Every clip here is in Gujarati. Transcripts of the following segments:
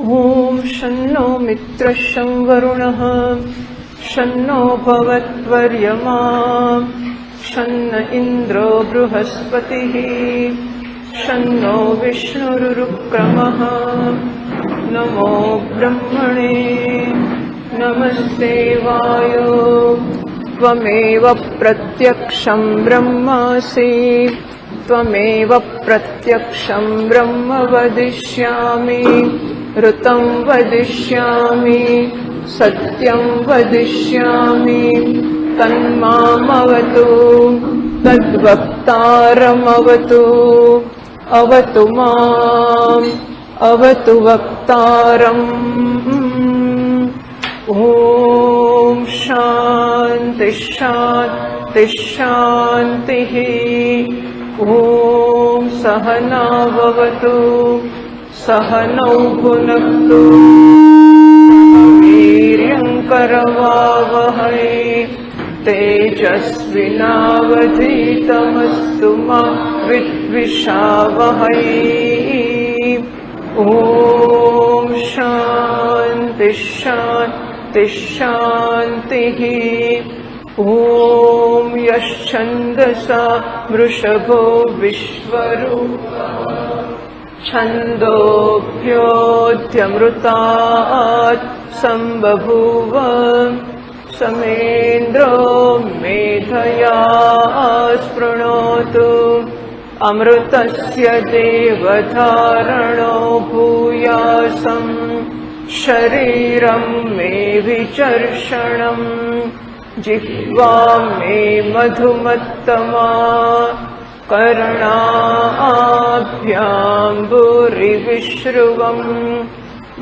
ॐ शन्नो मित्रः शं वरुणः शन्नो भवत्वर्यमा शन्न इन्द्रो बृहस्पतिः शन्नो विष्णुरुक्रमः। नमो ब्रह्मणे नमस्ते वायो त्वमेव प्रत्यक्षं ब्रह्मासि त्वमेव प्रत्यक्षं ब्रह्म वदिष्यामि ऋतं वदिष्यामि सत्यं वदिष्यामि तन्मामवतु तद्वक्तारमवतु अवतु माम् अवतु वक्तारम्। ॐ शान्ति शान्ति शान्तिः। ॐ सहना भवतु सहनौ भुनक्तु वीर्यङ्करवावहै तेजस्विनावधीतमस्तु मा विद्विषावहै। ॐ शान्ति शान्ति शान्तिः। ॐ यश्छन्दसा वृषभो विश्वरूपः छन्दोभ्योऽध्यमृतात् सम्बभूव समेन्द्रो मेधया स्पृणोतु अमृतस्य देवधारणो भूयासम् शरीरं मे विचर्षणम् जिह्वा मे मधुमत्तमा कर्णाभ्यां भूरिविश्रुवम्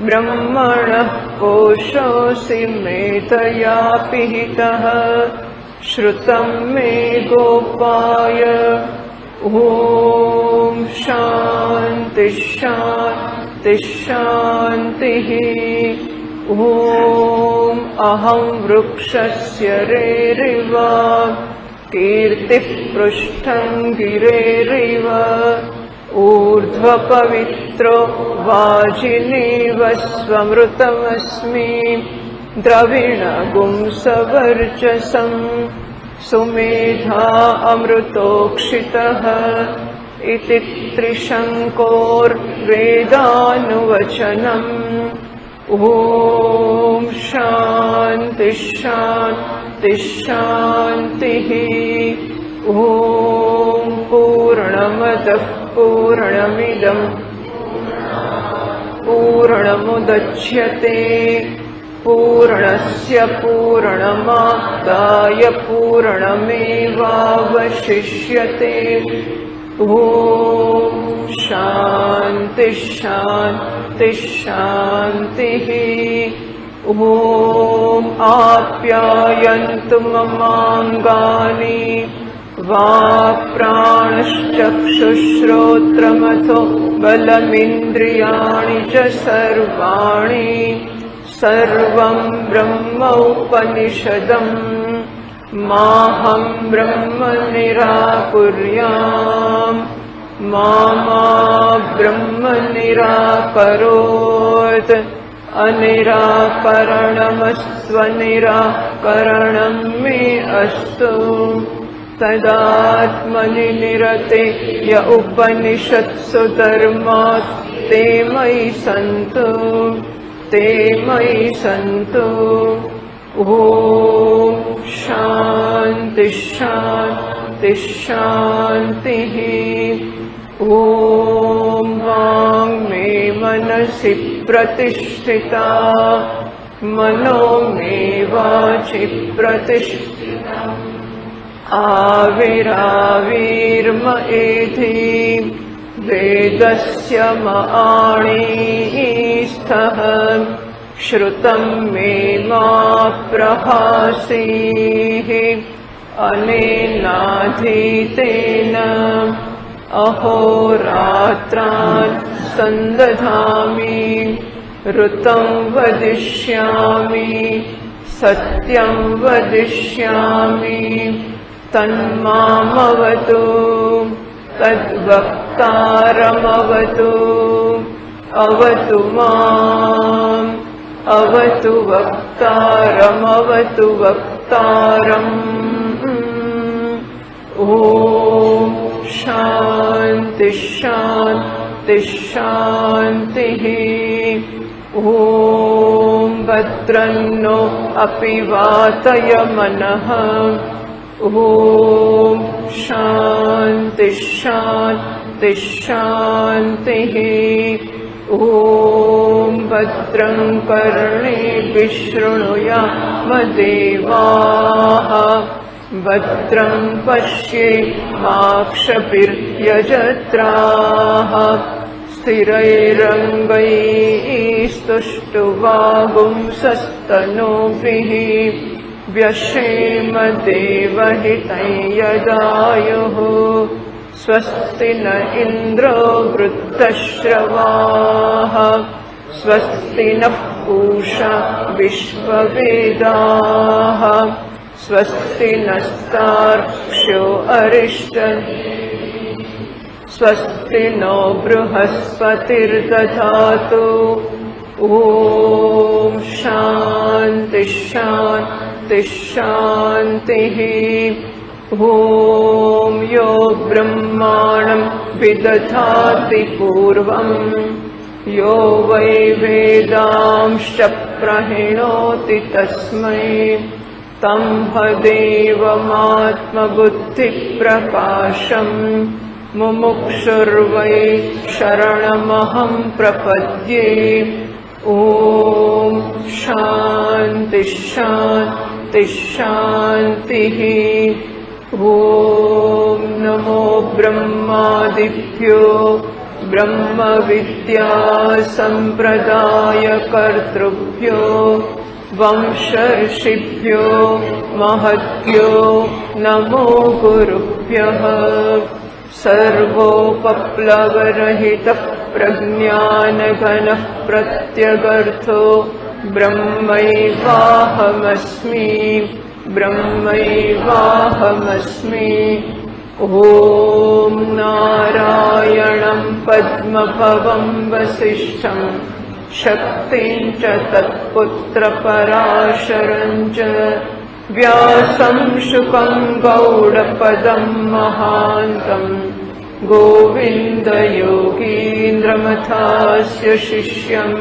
ब्रह्मणः कोशोऽसि मेधया पिहितः श्रुतं मे गोपाय। ॐ शान्ति शान्ति शान्तिः। ॐ अहं वृक्षस्य रेरिव कीर्तिः पृष्ठं गिरेरिव ऊर्ध्वपवित्रो वाजिनीव स्वमृतमस्मि द्रविणगुंसवर्चसं सुमेधा अमृतोक्षितः इति त्रिशङ्कोर्वेदानुवचनम्। ॐ शान्ति शान्ति शान्तिः। ॐ पूर्णमदः पूर्णमिदं पूर्णमुदच्यते पूर्णस्य पूर्णमादाय पूर्णमेवावशिष्यते। ॐ शान्ति शान्ति शान्तिः। ॐ आप्यायन्तु ममाङ्गानि वाक्प्राणश्चक्षुश्रोत्रमथो बलमिन्द्रियाणि च सर्वाणि सर्वं ब्रह्म उपनिषदम् माहं ब्रह्म निराकुर्याम् मा ब्रह्म निराकरोत् अनिराकरणमस्त्वनिराकरणं मे अस्तु तदात्मनि निरते य उपनिषत्सु धर्मात् ते मयि सन्तु। ॐ शान्ति शान्ति शान्तिः। ॐ वाङ् मे मनसि प्रतिष्ठिता मनो मे वाचि प्रतिष्ठिता आविराविर्म एधि वेदस्य मआणीस्थः श्रुतं मे मा प्रहासीः अनेनाधीतेन अहोरात्रान् सन्दधामि ऋतं वदिष्यामि सत्यं वदिष्यामि तन्मामवतु तद्वक्तारमवतु अवतु माम् अवतु वक्तारम् अवतु वक्तारम्। ॐ शान्ति शान्ति शान्तिः। ॐ भद्रन्नो अपि वातय मनः। ॐ शान्ति शान्ति शान्तिः। ॐ भद्रं कर्णेभिः शृणुयाम देवाः। भद्रं पश्येमाक्षभिर्यजत्राः। स्थिरैरङ्गैस्तुष्टुवागुंसस्तनूभिः व्यशेम देवहितं यदायुः। स्वस्ति न इन्द्रो वृद्धश्रवाः। स्वस्ति नः पूषा विश्ववेदाः। स्वस्ति नस्तार्क्ष्यो अरिष्टनेमिः। स्वस्ति नो बृहस्पतिर्दधातु। ॐ शान्ति शान्ति शान्तिः। ॐ यो ब्रह्माणं विदधाति पूर्वं यो वै वेदांश्च प्रणोति तस्मै तम्भदेवमात्मबुद्धिप्रकाशम् मुमुक्षुर्वै शरणमहं प्रपद्ये। ॐ शान्ति शान्ति शान्तिः। ॐ नमो ब्रह्मादिभ्यो ब्रह्मविद्या सम्प्रदायकर्तृभ्यो वंशर्षिभ्यो महद्भ्यो नमो गुरुभ्यः। सर्वोपप्लवरहितः प्रज्ञानघनः प्रत्यगर्थो ब्रह्मैवाहमस्मि ब्रह्मैवाहमस्मि। ॐ नारायणं पद्मभवं वसिष्ठं शक्तिं च तत्पुत्रपराशरं च व्यासं शुकं गौडपदं महान्तम् गोविन्दयोगीन्द्रमथास्य शिष्यं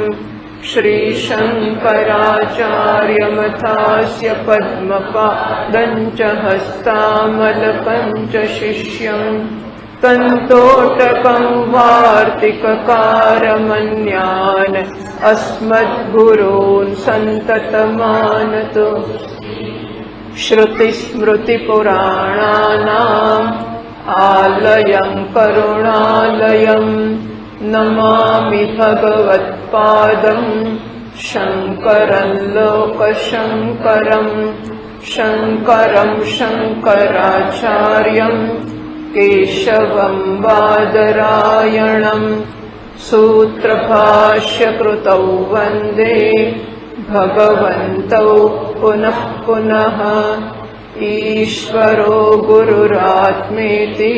श्रीशङ्कराचार्यमथास्य पद्मपादं च हस्तामलकं च शिष्यं तन्तोटकं वार्तिककारमन्यान् अस्मद्गुरून् सन्ततमानतो। श्रुतिस्मृतिपुराणानाम् आलयं करुणालयं नमामि भगवत्पादं शङ्करं लोकशङ्करं। शङ्करं शङ्कराचार्यं केशवं बादरायणं सूत्रभाष्यकृतौ वन्दे भगवन्तौ पुनः पुनः। ईश्वरो गुरुरात्मेति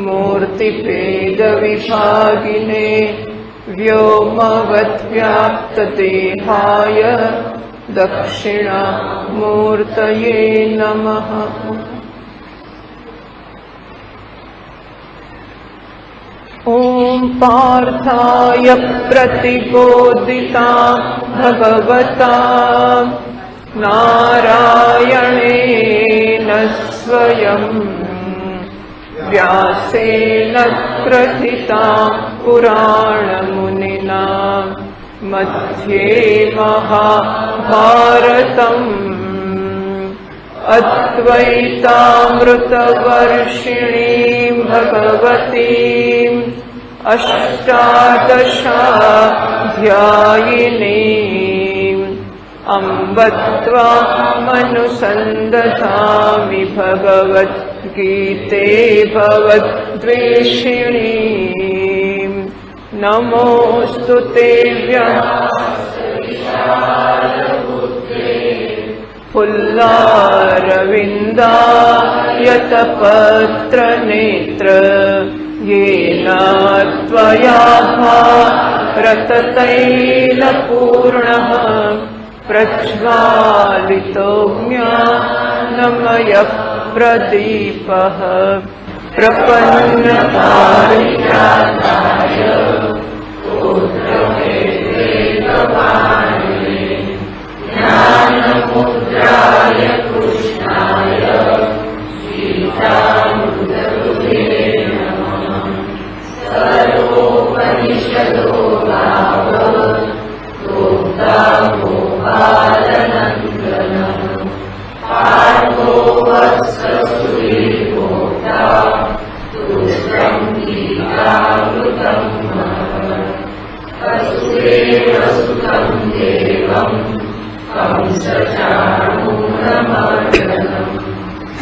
मूर्तिभेदविभागिने व्योमवद्व्याप्तदेहाय दक्षिणामूर्तये नमः। ॐ पार्थाय प्रतिबोधिता भगवता नारायणेन स्वयं व्यासेन ग्रथिता पुराणमुनिना मध्ये महाभारतम् अद्वैतामृतवर्षिणीं भगवतीम् अष्टादशाध्यायिनीम् अम्ब त्वामनुसन्दधामि भगवद्गीते भवद्वेषिणीम् नमोऽस्तु ते फुल्लारविन्दायतपत्रनेत्र येन त्वया रततैलपूर्णः प्रज्वालितो ज्ञानमयः प्रदीपः प्रपन्नपारिजाताय ज्ञानमुद्राय कृष्णाय गीतामृतकृते नमः। सर्वोपनिषदो गोपालनन्दनः पार्थो वत्ससुधीर्भोक्ता तुष्टं गीतामृतं वसुदेवसुतं देवं कंसचाणूरमर्दनं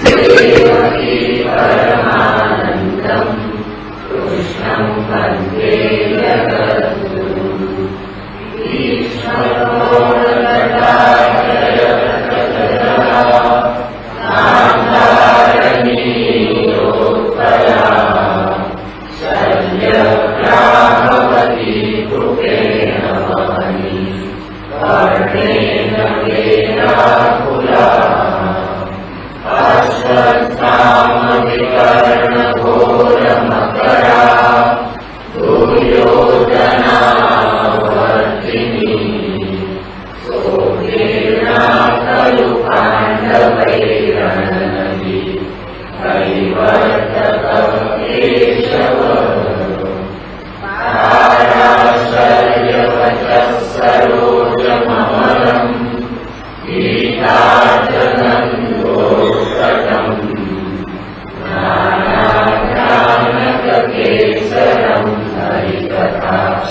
देवकी परमानन्दं कृष्णं वन्दे जगद्गुरुम्।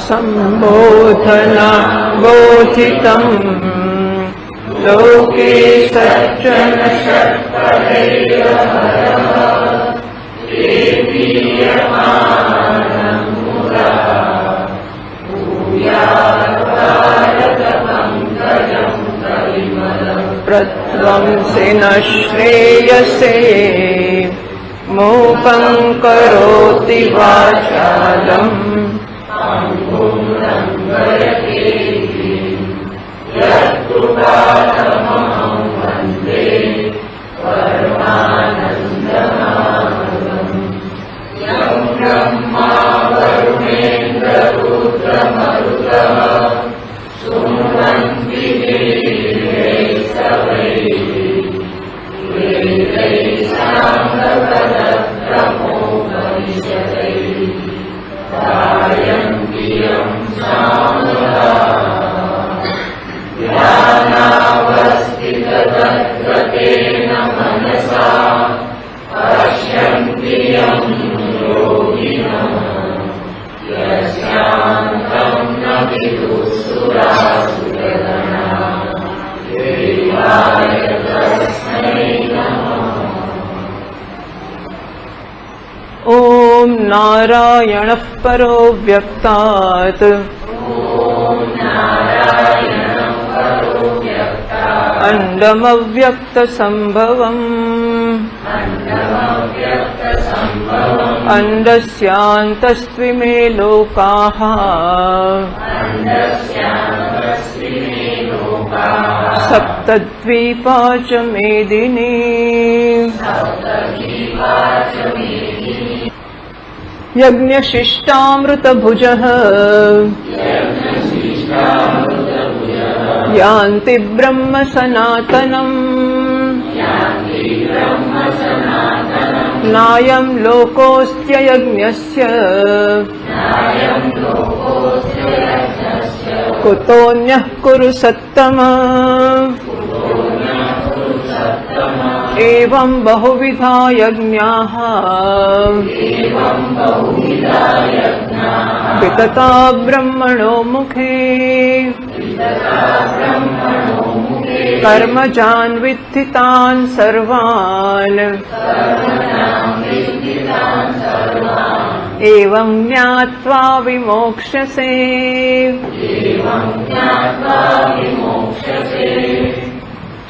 संबोधना बोधितं लोके सज्जन प्रध्वंसिन श्रेयसे मूकं करोति वाचालम् ॐ नारायणः परो व्यक्तात् अण्डमव्यक्तसम्भवम् अण्डस्यान्तस्त्विमे लोकाः सप्तद्वीपा च मेदिनी यज्ञशिष्टामृतभुजः यान्ति ब्रह्म सनातनम् नायं लोकोऽस्त्ययज्ञस्य कुतोऽन्यः कुरु सत्तम एवं बहुविधा यज्ञाः वितता ब्रह्मणो मुखे कर्मजान् विद्धि तान् सर्वान् एवं ज्ञात्वा विमोक्ष्यसे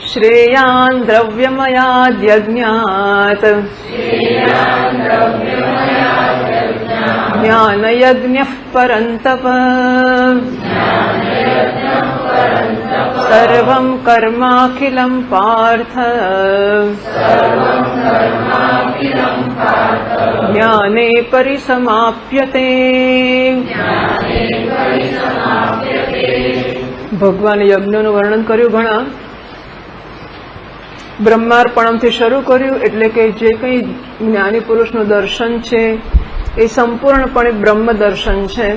श्रेयान् द्रव्यमयाद्यज्ञात् જ્ઞાનયજ્ઞઃ પરંતપ સર્વં કર્માખિલં પાર્થ જ્ઞાને પરિસમાપ્યતે. ભગવાને યજ્ઞનું વર્ણન કર્યું ઘણા. બ્રહ્માર્પણમથી શરૂ કર્યું, એટલે કે જે કંઈ જ્ઞાની પુરુષનું દર્શન છે એ સંપૂર્ણપણે બ્રહ્મ દર્શન છે,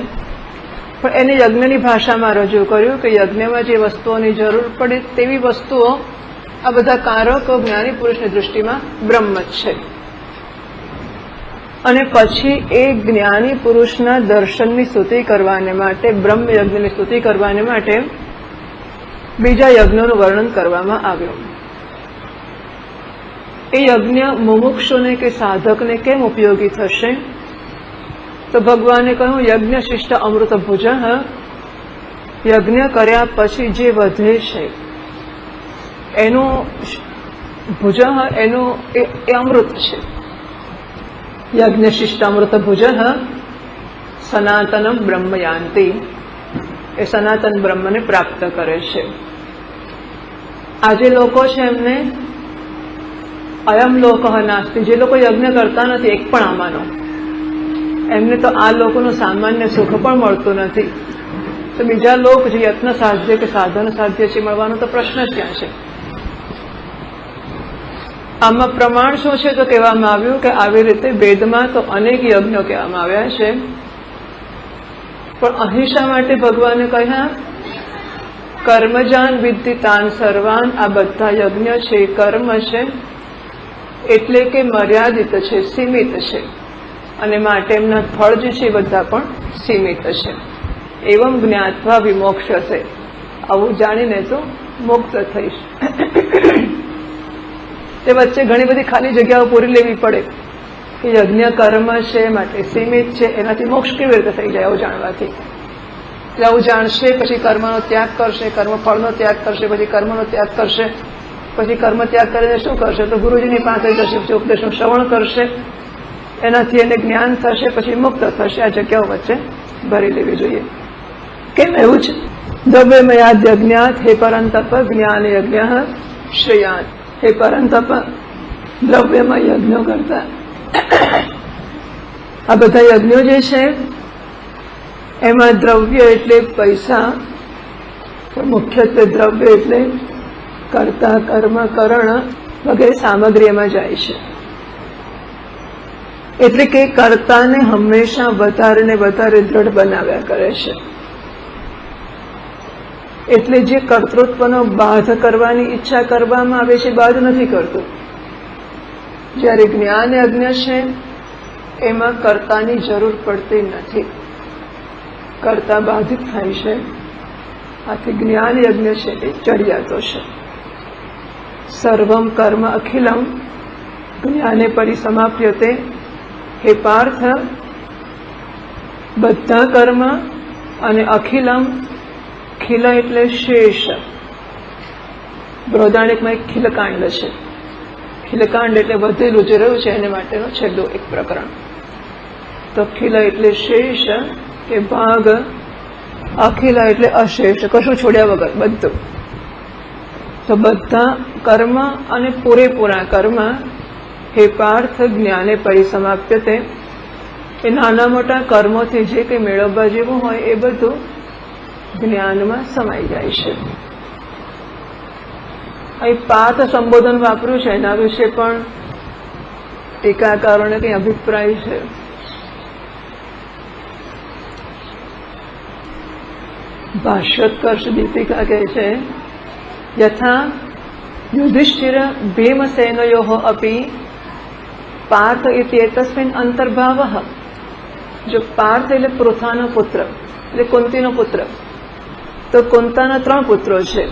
પણ એને યજ્ઞની ભાષામાં રજૂ કર્યું કે યજ્ઞમાં જે વસ્તુઓની જરૂર પડે તેવી વસ્તુઓ આ બધા કારકો જ્ઞાની પુરુષની દૃષ્ટિમાં બ્રહ્મ જ છે. અને પછી એ જ્ઞાની પુરુષના દર્શનની સ્તુતિ કરવાને માટે, બ્રહ્મ યજ્ઞની સ્તુતિ કરવાને માટે બીજા યજ્ઞનું વર્ણન કરવામાં આવ્યું. એ યજ્ઞ મુમુક્ષુને કે સાધકને કેમ ઉપયોગી થશે? તો ભગવાને કહ્યું, યજ્ઞ શિષ્ટ અમૃત ભુજ. યજ્ઞ કર્યા પછી જે વધે છે એનું ભુજ, એનું એ અમૃત છે. યજ્ઞ શિષ્ટ અમૃત ભુજ સનાતનમ બ્રહ્મ યાંતિ. એ સનાતન બ્રહ્મને પ્રાપ્ત કરે છે. આજે લોકો છે એમને અયમ લોક નાસ્તિ, જે લોકો યજ્ઞ કરતા નથી એક પણ આમાંનો, એમને તો આ લોકોનું સામાન્ય સુખ પણ મળતું નથી, તો બીજા લોક જે યત્ન સાધ્ય કે સાધન સાધ્ય છે મળવાનો તો પ્રશ્ન જ ક્યાં છે? આમાં પ્રમાણ શું છે? તો કહેવામાં આવ્યું કે આવી રીતે વેદમાં તો અનેક યજ્ઞો કહેવામાં આવ્યા છે, પણ અહીં શા માટે ભગવાને કહ્યા? કર્મજાન વિદ્ધિ તાન સર્વાન. આ બધા યજ્ઞ છે કર્મ છે, એટલે કે મર્યાદિત છે, સીમિત છે, અને માટે એમના ફળ જે છે એ બધા પણ સીમિત છે. એવમ જ્ઞાત્વા વિમોક્ષસે. આવું જાણીને તો મુક્ત થઈશ. તે વચ્ચે ઘણી બધી ખાલી જગ્યાઓ પૂરી લેવી પડે કે યજ્ઞ કર્મ છે માટે સીમિત છે, એનાથી મોક્ષ કેવી રીતે થઈ જાય આવું જાણવાથી. એટલે આવું જાણશે, પછી કર્મનો ત્યાગ કરશે, કર્મ ફળનો ત્યાગ કરશે, પછી કર્મનો ત્યાગ કરશે, પછી કર્મ ત્યાગ કરીને શું કરશે? તો ગુરુજીની પાસે જશે, પછી ઉપદેશનું શ્રવણ કરશે, એનાથી એને જ્ઞાન થશે, પછી મુક્ત થશે. આ જગ્યાઓ વચ્ચે ભરી લેવી જોઈએ. કેમ એવું છે? દ્રવ્યમયાદ યજ્ઞાત હે પરંતપ જ્ઞાન યજ્ઞ શ્રેયાત. હે પરંતપ, દ્રવ્યમય યજ્ઞો કરતા આ બધા યજ્ઞો જે છે એમાં દ્રવ્ય એટલે પૈસા, પણ મુખ્યત્વે દ્રવ્ય એટલે કર્તા, કર્મ, કરણ વગેરે સામગ્રી એમાં જાય છે. એટલે કે કર્તાને હંમેશા વધારે ને વધારે દ્રઢ બનાવ્યા કરે છે. એટલે જે કર્તૃત્વનો બાધ કરવાની ઈચ્છા કરવામાં આવે છે બાધ નથી કરતું. જ્યારે જ્ઞાન યજ્ઞ છે એમાં કર્તાની જરૂર પડતી નથી, કર્તા બાધિત થાય છે. આથી જ્ઞાન યજ્ઞ છે એ ચડિયાતો છે. સર્વમ કર્મ અખિલમ જ્ઞાને પરિસમાપ્યતે. હે પાર્થ, બધા કર્મ અને અખિલમ, ખિલ એટલે શેષ. બૃહદારણ્યકમાં એક ખિલકાંડ છે. ખિલકાંડ એટલે વધેલું જે રહ્યું છે એને માટેનો છેલ્લું એક પ્રકરણ. તો ખિલ એટલે શેષ કે ભાગ, અખિલ એટલે અશેષ, કશું છોડ્યા વગર બધું. તો બધા કર્મ અને પૂરેપૂરા કર્મ હે પાર્થ જ્ઞાને પરિસમાપ્યતે. એ નાના મોટા કર્મોથી જે કંઈ મેળવવા જેવું હોય એ બધું જ્ઞાનમાં સમાઈ જાય છે. અહીં પાર્થ સંબોધન વાપર્યું છે, એના વિશે પણ ટીકાકારોને કંઈ અભિપ્રાય છે? ભાષ્યોત્કર્ષ દીપિકા કહે છે, યથા યુધિષ્ઠિર ભીમસેનયોઃ અપી પાર્થ ઇત્યેતસ્મિન અંતર્ભાવઃ. જો પાર્થ એટલે પૃથાનો પુત્ર, એટલે કુંતીનો પુત્ર, તો કુંતાના 3 પુત્રો છે,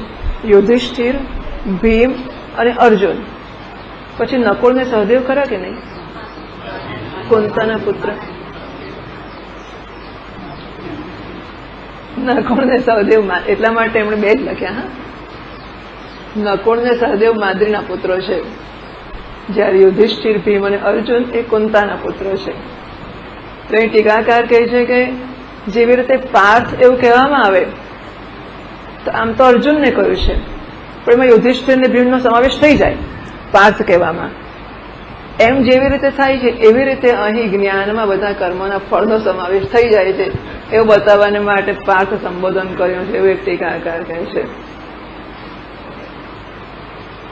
યુધિષ્ઠિર, ભીમ અને અર્જુન. પછી નકુળ ને સહદેવ ખરા કે નહીં? કુંતાના પુત્ર. નકુળ ને સહદેવ એટલા માટે એમણે 2 જ લખ્યા. હા, નકુળ ને સહદેવ માદ્રીના પુત્રો છે, જ્યારે યુધિષ્ઠિર, ભીમ અને અર્જુન એ કુંતાના પુત્રો છે. તો એ ટીકાકાર કહે છે કે જેવી રીતે પાર્થ એવું કહેવામાં આવે, તો આમ તો અર્જુનને કહ્યું છે, પણ એમાં યુધિષ્ઠિર ને ભીમનો સમાવેશ થઈ જાય પાર્થ કહેવામાં. એમ જેવી રીતે થાય છે એવી રીતે અહીં જ્ઞાનમાં બધા કર્મોના ફળનો સમાવેશ થઈ જાય છે એવું બતાવવાને માટે પાર્થ સંબોધન કર્યું છે એવું એક ટીકાકાર કહે છે.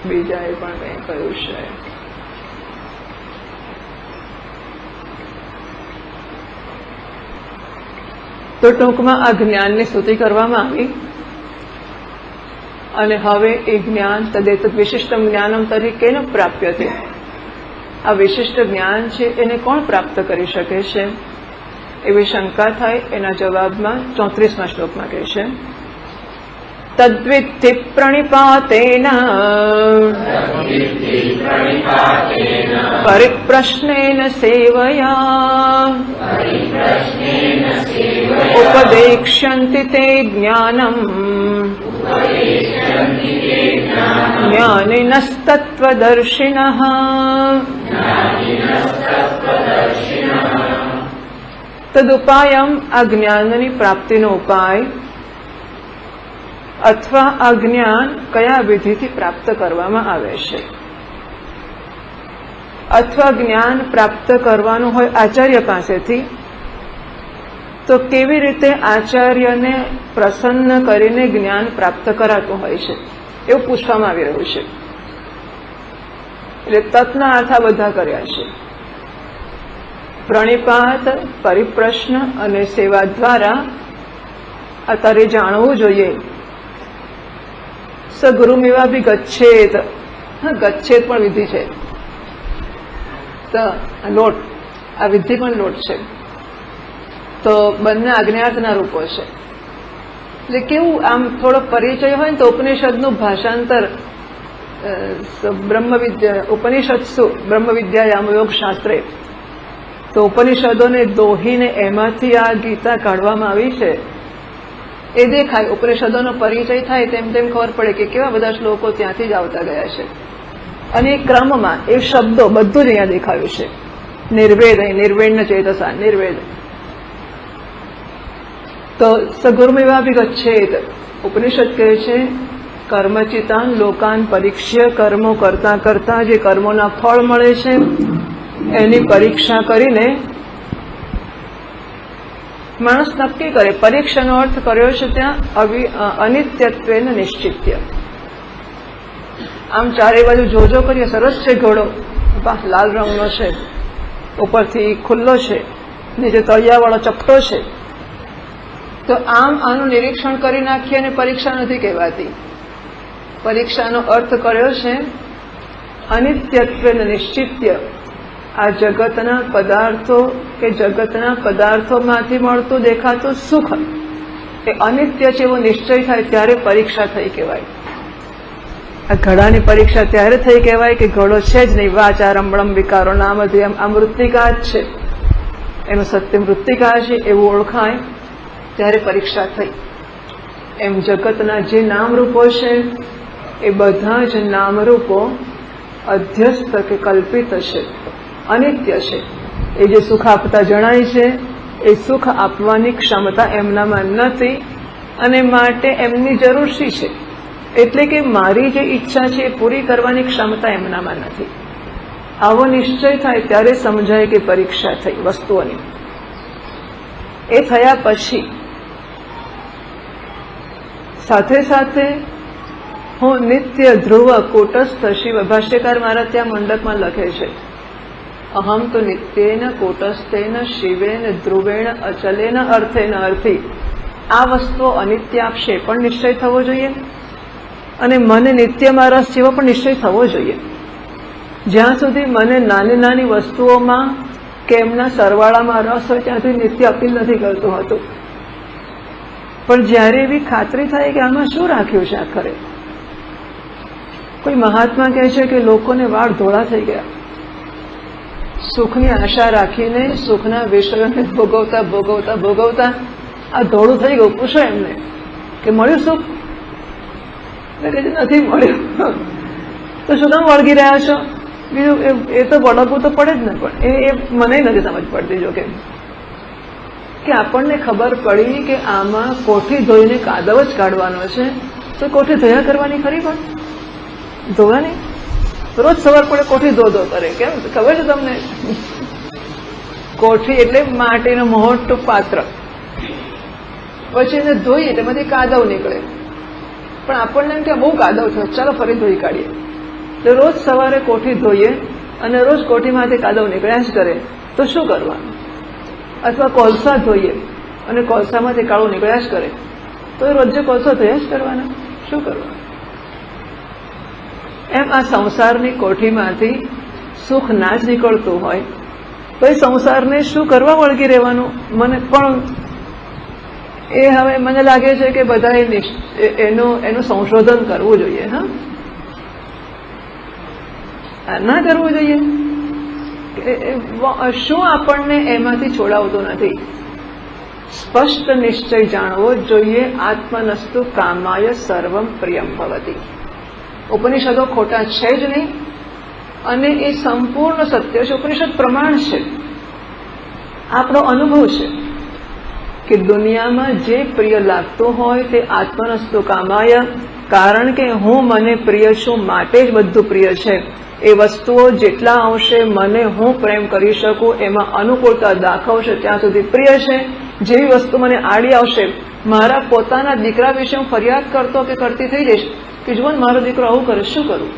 બીજાએ પણ કંઈ કહ્યું છે. તો ટૂંકમાં આ જ્ઞાનની સ્તુતિ કરવામાં આવી અને હવે એ જ્ઞાન તદેતદ વિશિષ્ટમ જ્ઞાનમ તરીકે ન પ્રાપ્ય છે. આ વિશિષ્ટ જ્ઞાન છે એને કોણ પ્રાપ્ત કરી શકે છે એવી શંકા થાય. એના જવાબમાં 34મા શ્લોકમાં કહે છે, તદ્વિત્તિ પ્રણિપાતેન પરિપ્રશ્નેન સેવયા ઉપદેક્ષ્યન્તિ તે જ્ઞાનમ જ્ઞાનિનસ્તત્વદર્શિનઃ. તદુપાયમ આ જ્ઞાનની પ્રાપ્તિનો ઉપાય અથવા આ જ્ઞાન કયા વિધિથી પ્રાપ્ત કરવામાં આવે છે, અથવા જ્ઞાન પ્રાપ્ત કરવાનું હોય આચાર્ય પાસેથી તો કેવી રીતે આચાર્યને પ્રસન્ન કરીને જ્ઞાન પ્રાપ્ત કરાતું હોય છે એવું પૂછવામાં આવી રહ્યું છે. એટલે તત્ના અર્થ આ બધા કર્યા છે. પ્રણિપાત, પરિપ્રશ્ન અને સેવા દ્વારા અત્યારે જાણવું જોઈએ. સ ગુરુમેવા ભી ગચ્છેત. હા, ગચ્છેત પણ વિધિ છે. તો લોટ, આ વિધિ પણ લોટ છે. તો બંને આજ્ઞાર્થના રૂપો છે. એટલે કેવું આમ થોડો પરિચય હોય ને તો ઉપનિષદનું ભાષાંતર ઉપનિષદસુ બ્રહ્મ વિદ્યાયામ યોગ શાસ્ત્રે, તો ઉપનિષદોને દોહીને એમાંથી આ ગીતા કાઢવામાં આવી છે એ દેખાય. ઉપનિષદોનો પરિચય થાય તેમ તેમ ખબર પડે કે કેવા બધા શ્લોકો ત્યાંથી જ આવતા ગયા છે. અને એ ક્રમમાં એ શબ્દો બધું જ અહીંયા દેખાયું છે. નિર્વેદ, નિર્વેણ ચેતસા, નિર્વેદ. તો સગુરુમેવાભિ ગચ્છેત. ઉપનિષદ કહે છે કર્મચિતાન લોકાન પરીક્ષ્ય, કર્મો કરતા કરતા જે કર્મોના ફળ મળે છે એની પરીક્ષા કરીને માણસ નક્કી કરે. પરીક્ષાનો અર્થ કર્યો છે ત્યાં અનિત્યત્વેન નિશ્ચિત્ય. આમ ચારે બાજુ જોજો કરીએ, સરસ છે ઘોડો, લાલ રંગનો છે, ઉપરથી ખુલ્લો છે, નીચે તળિયાવાળો ચપટો છે. તો આમ આનું નિરીક્ષણ કરી નાખીએ અને પરીક્ષા નથી કહેવાતી. પરીક્ષાનો અર્થ કર્યો છે અનિત્યત્વેન નિશ્ચિત્ય. આ જગતના પદાર્થો કે જગતના પદાર્થોમાંથી મળતું દેખાતું સુખ એ અનિત્ય છે એવો નિશ્ચય થાય ત્યારે પરીક્ષા થઈ કહેવાય. આ ઘડાની પરીક્ષા ત્યારે થઈ કહેવાય કે ઘડો છે જ નહીં, વાચારંભણમ વિકારો નામધેયમ, આ મૃત્તિકા જ છે, એનું સત્ય મૃત્તિકા છે એવું ઓળખાય ત્યારે પરીક્ષા થઈ. એમ જગતના જે નામરૂપો છે એ બધા જ નામરૂપો અધ્યસ્ત કે કલ્પિત છે, અનિત્ય છે. એ જે સુખ આપતા જણાય છે એ સુખ આપવાની ક્ષમતા એમનામાં નથી અને માટે એમની જરૂર શી છે. એટલે કે મારી જે ઈચ્છા છે એ પૂરી કરવાની ક્ષમતા એમનામાં નથી. આવો નિશ્ચય થાય ત્યારે સમજાય કે પરીક્ષા થઈ વસ્તુઓની. એ થયા પછી સાથે સાથે હું નિત્ય ધ્રુવ કૂટસ્થ શિવ. ભાષ્યકાર મારા ત્યાં મંડપમાં લખે છે, અહમ તો નિત્યેન કૂટસ્થેન શિવેન ધ્રુવેણ અચલેન અર્થેન અર્થી. આ વસ્તુઓ અનિત્ય આપશે પણ નિશ્ચય થવો જોઈએ અને મને નિત્યમાં રસ જેવો પણ નિશ્ચય થવો જોઈએ. જ્યાં સુધી મને નાની નાની વસ્તુઓમાં કે એમના સરવાળામાં રસ હોય ત્યાં સુધી નિત્ય અપીલ નથી કરતું હતું. પણ જ્યારે એવી ખાતરી થાય કે આમાં શું રાખ્યું છે આખરે. કોઈ મહાત્મા કહે છે કે લોકોને વાળ ધોળા થઈ ગયા, સુખની આશા રાખીને સુખના વિષયોને ભોગવતા ભોગવતા ભોગવતા આ ધોળું થઈ ગયું. પૂછો એમને કે મળ્યું સુખ? નથી મળ્યું. તો શું કામ વળગી રહ્યા છો? બીજું એ તો વળગવું તો પડે જ ને, પણ એ મને નથી સમજ પડતી. જો કે કે આપણને ખબર પડી કે આમાં કોઠી ધોઈને કાદવ જ કાઢવાનો છે, તો કોઠી ધોયા કરવાની ખરી પણ ધોવાની? રોજ સવાર પડે કોઠી ધો કરે. કેમ ખબર છે તમને? કોઠી એટલે માટીનું મોટું પાત્ર, પછી એને ધોઈએ તેમાંથી કાદવ નીકળે. પણ આપણને એમ કે બહુ કાદવ થયો, ચાલો ફરી ધોઈ કાઢીએ. તો રોજ સવારે કોઠી ધોઈએ અને રોજ કોઠીમાંથી કાદવ નીકળ્યા જ કરે, તો શું કરવાનું? અથવા કોલસા ધોઈએ અને કોલસામાંથી કાળું નીકળ્યા જ કરે, તો એ રોજે કોલસા ધોયા જ કરવાના, શું કરવાનું? એમ આ સંસારની કોઠીમાંથી સુખ ના જ નીકળતું હોય તો એ સંસારને શું કરવા વળગી રહેવાનું? મને પણ એ હવે મને લાગે છે કે બધાએ એનું સંશોધન કરવું જોઈએ. હા, ના કરવું જોઈએ? શું આપણને એમાંથી છોડાવતું નથી? સ્પષ્ટ નિશ્ચય જાણવો જોઈએ. આત્મનસ્તુ કામાય સર્વમ પ્રિયમ ભવતી. ઉપનિષદો ખોટા છે જ નહીં અને એ સંપૂર્ણ સત્ય છે. ઉપનિષદ પ્રમાણ છે, આપણો અનુભવ છે કે દુનિયામાં જે પ્રિય લાગતું હોય તે આત્મનસ્તુ કામાય, કારણ કે હું મને પ્રિય છું માટે જ બધું પ્રિય છે. એ વસ્તુઓ જેટલા અંશે મને હું પ્રેમ કરી શકું, એમાં અનુકૂળતા દાખવશે ત્યાં સુધી પ્રિય છે. જેવી વસ્તુ મને આડી આવશે, મારા પોતાના દીકરા વિશે હું ફરિયાદ કરતો કે કરતી થઈ જઈશ કે જુઓ ને મારો દીકરો આવું કરે, શું કરું?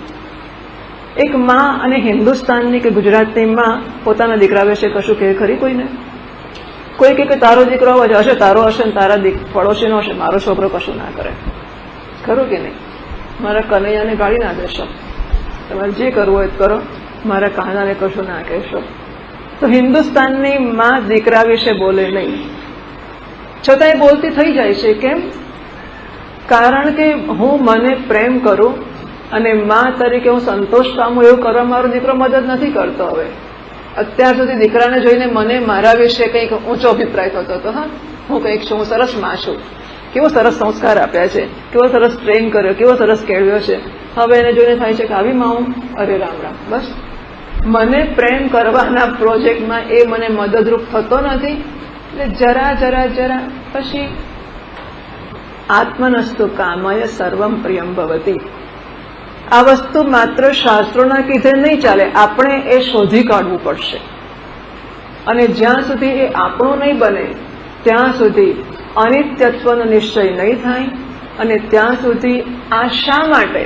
એક માં અને હિન્દુસ્તાનની કે ગુજરાતની માં પોતાના દીકરા વિશે કશું કહે ખરી કોઈને? કોઈ કે તારો દીકરો હશે, તારો હશે ને તારા પડોશીનો હશે, મારો છોકરો કશું ના કરે, ખરું કે નહીં? મારા કનૈયાને ગાળી ના દેશો, તમારે જે કરવું હોય કરો, મારા કાનાને કશું ના કહેશો. તો હિન્દુસ્તાનની માં દીકરા વિશે બોલે નહીં, છતાં એ બોલતી થઈ જાય છે. કેમ? કારણ કે હું મને પ્રેમ કરું અને માં તરીકે હું સંતોષ પામું એવું કરવા મારો દીકરો મદદ નથી કરતો. હવે અત્યાર સુધી દીકરાને જોઈને મને મારા વિશે કંઈક ઊંચો અભિપ્રાય થતો હતો. હા, હું કંઈક છું, હું સરસ માં છું, કેવો સરસ સંસ્કાર આપ્યા છે, કેવો સરસ ટ્રેન કર્યો, કેવો સરસ કેળવ્યો છે. હવે એને જોઈને થાય છે કે આવી માં હું, અરે રામ રામ. બસ મને પ્રેમ કરવાના પ્રોજેક્ટમાં એ મને મદદરૂપ થતો નથી. એટલે જરા જરા જરા પછી આત્મનસ્તુ કામાય સર્વમ પ્રિયમ ભવતી. આ વસ્તુ માત્ર શાસ્ત્રોના કીધે નહીં ચાલે, આપણે એ શોધી કાઢવું પડશે. અને જ્યાં સુધી એ આપણું નહીં બને ત્યાં સુધી અનિત્યત્વનો નિશ્ચય નહીં થાય. અને ત્યાં સુધી આ શા માટે?